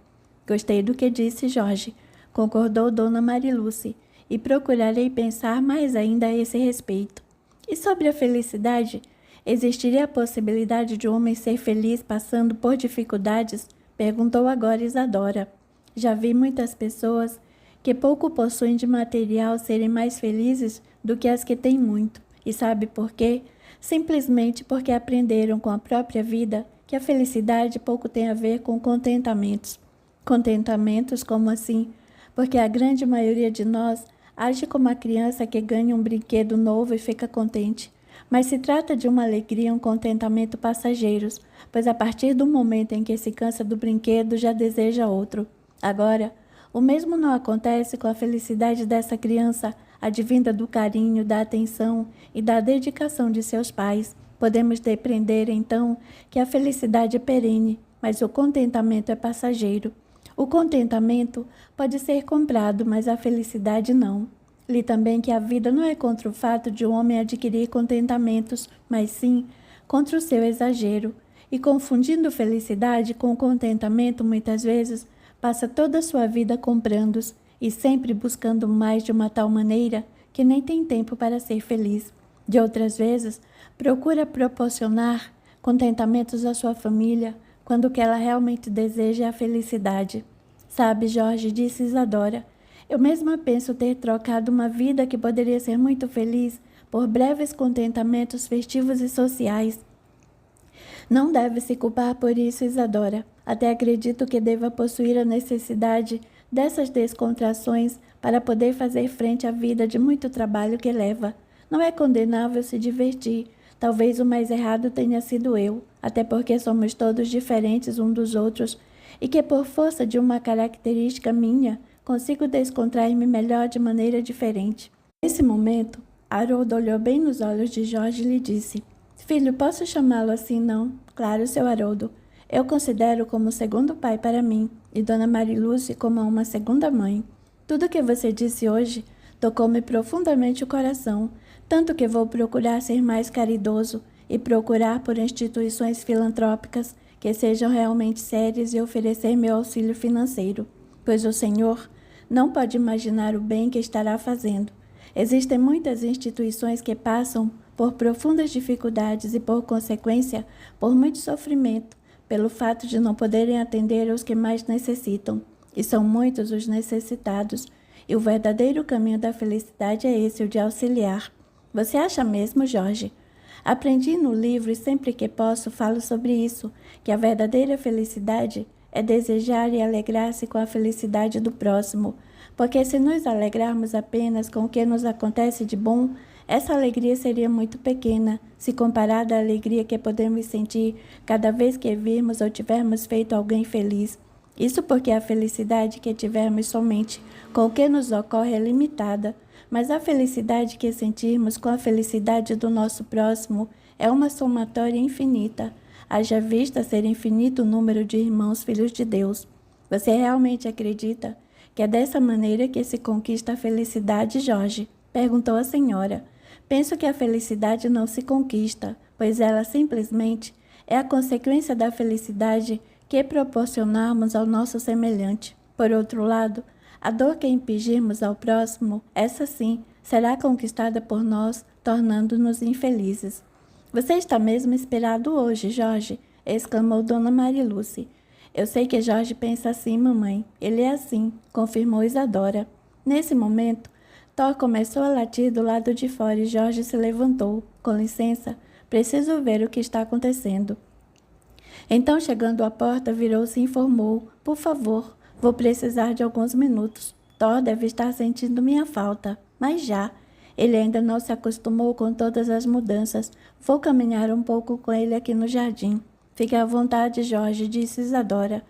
Gostei do que disse Jorge, concordou Dona Mariluce, e procurarei pensar mais ainda a esse respeito. E sobre a felicidade? Existiria a possibilidade de um homem ser feliz passando por dificuldades? Perguntou agora Isadora. Já vi muitas pessoas que pouco possuem de material serem mais felizes do que as que têm muito. E sabe por quê? Simplesmente porque aprenderam com a própria vida que a felicidade pouco tem a ver com contentamentos. Contentamentos como assim? Porque a grande maioria de nós age como a criança que ganha um brinquedo novo e fica contente. Mas se trata de uma alegria e um contentamento passageiros, pois a partir do momento em que se cansa do brinquedo, já deseja outro. Agora, o mesmo não acontece com a felicidade dessa criança, advinda do carinho, da atenção e da dedicação de seus pais. Podemos depreender, então, que a felicidade é perene, mas o contentamento é passageiro. O contentamento pode ser comprado, mas a felicidade não. Li também que a vida não é contra o fato de um homem adquirir contentamentos, mas sim contra o seu exagero. E confundindo felicidade com contentamento, muitas vezes, passa toda a sua vida comprando-os e sempre buscando mais de uma tal maneira que nem tem tempo para ser feliz. De outras vezes, procura proporcionar contentamentos à sua família, quando o que ela realmente deseja é a felicidade. Sabe, Jorge, disse Isadora, eu mesma penso ter trocado uma vida que poderia ser muito feliz por breves contentamentos festivos e sociais. Não deve se culpar por isso, Isadora. Até acredito que deva possuir a necessidade dessas descontrações para poder fazer frente à vida de muito trabalho que leva. Não é condenável se divertir. Talvez o mais errado tenha sido eu, até porque somos todos diferentes uns dos outros, e que por força de uma característica minha, consigo descontrair-me melhor de maneira diferente. Nesse momento, Harold olhou bem nos olhos de Jorge e lhe disse: Filho, posso chamá-lo assim, não? Claro, seu Haroldo. Eu considero como segundo pai para mim, e Dona Marilúcia como uma segunda mãe. Tudo o que você disse hoje tocou-me profundamente o coração, tanto que vou procurar ser mais caridoso e procurar por instituições filantrópicas que sejam realmente sérias e oferecer meu auxílio financeiro, pois o Senhor não pode imaginar o bem que estará fazendo. Existem muitas instituições que passam por profundas dificuldades e, por consequência, por muito sofrimento, pelo fato de não poderem atender aos que mais necessitam. E são muitos os necessitados, e o verdadeiro caminho da felicidade é esse, o de auxiliar. Você acha mesmo, Jorge? Aprendi no livro e sempre que posso falo sobre isso, que a verdadeira felicidade é desejar e alegrar-se com a felicidade do próximo, porque se nos alegrarmos apenas com o que nos acontece de bom, essa alegria seria muito pequena, se comparada à alegria que podemos sentir cada vez que virmos ou tivermos feito alguém feliz. Isso porque a felicidade que tivermos somente com o que nos ocorre é limitada, mas a felicidade que sentirmos com a felicidade do nosso próximo é uma somatória infinita, haja vista ser infinito o número de irmãos filhos de Deus. Você realmente acredita que é dessa maneira que se conquista a felicidade, Jorge? Perguntou a senhora. Penso que a felicidade não se conquista, pois ela simplesmente é a consequência da felicidade que proporcionarmos ao nosso semelhante. Por outro lado, a dor que impingirmos ao próximo, essa sim, será conquistada por nós, tornando-nos infelizes. Você está mesmo inspirado hoje, Jorge, exclamou Dona Marilúcia. Eu sei que Jorge pensa assim, mamãe. Ele é assim, confirmou Isadora. Nesse momento, Thor começou a latir do lado de fora e Jorge se levantou. Com licença, preciso ver o que está acontecendo. Então, chegando à porta, virou-se e informou: Por favor, vou precisar de alguns minutos. Thor deve estar sentindo minha falta. Mas já. Ele ainda não se acostumou com todas as mudanças. Vou caminhar um pouco com ele aqui no jardim. Fique à vontade, Jorge, disse Isadora.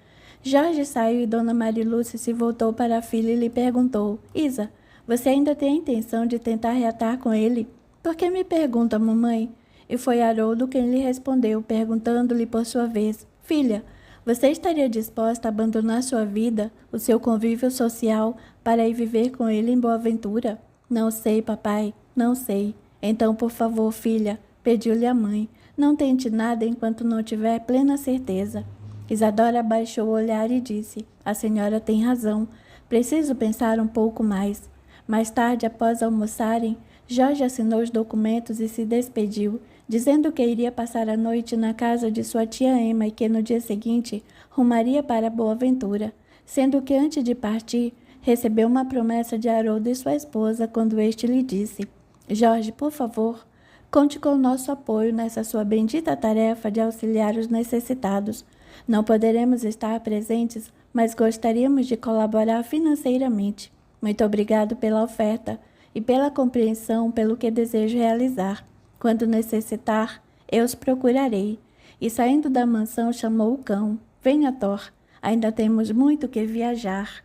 Jorge saiu e Dona Marilúcia se voltou para a filha e lhe perguntou: Isa, você ainda tem a intenção de tentar reatar com ele? Por que me pergunta, mamãe? E foi Haroldo quem lhe respondeu, perguntando-lhe por sua vez: Filha, você estaria disposta a abandonar sua vida, o seu convívio social, para ir viver com ele em Boa Ventura? Não sei, papai, não sei. Então, por favor, filha, pediu-lhe a mãe, não tente nada enquanto não tiver plena certeza. Isadora abaixou o olhar e disse: A senhora tem razão, preciso pensar um pouco mais. Mais tarde, após almoçarem, Jorge assinou os documentos e se despediu, dizendo que iria passar a noite na casa de sua tia Emma e que no dia seguinte rumaria para Boa Ventura, sendo que antes de partir, recebeu uma promessa de Haroldo e sua esposa quando este lhe disse: Jorge, por favor, conte com o nosso apoio nessa sua bendita tarefa de auxiliar os necessitados. Não poderemos estar presentes, mas gostaríamos de colaborar financeiramente. Muito obrigado pela oferta e pela compreensão pelo que desejo realizar. Quando necessitar, eu os procurarei. E saindo da mansão chamou o cão. Venha, Thor, ainda temos muito que viajar.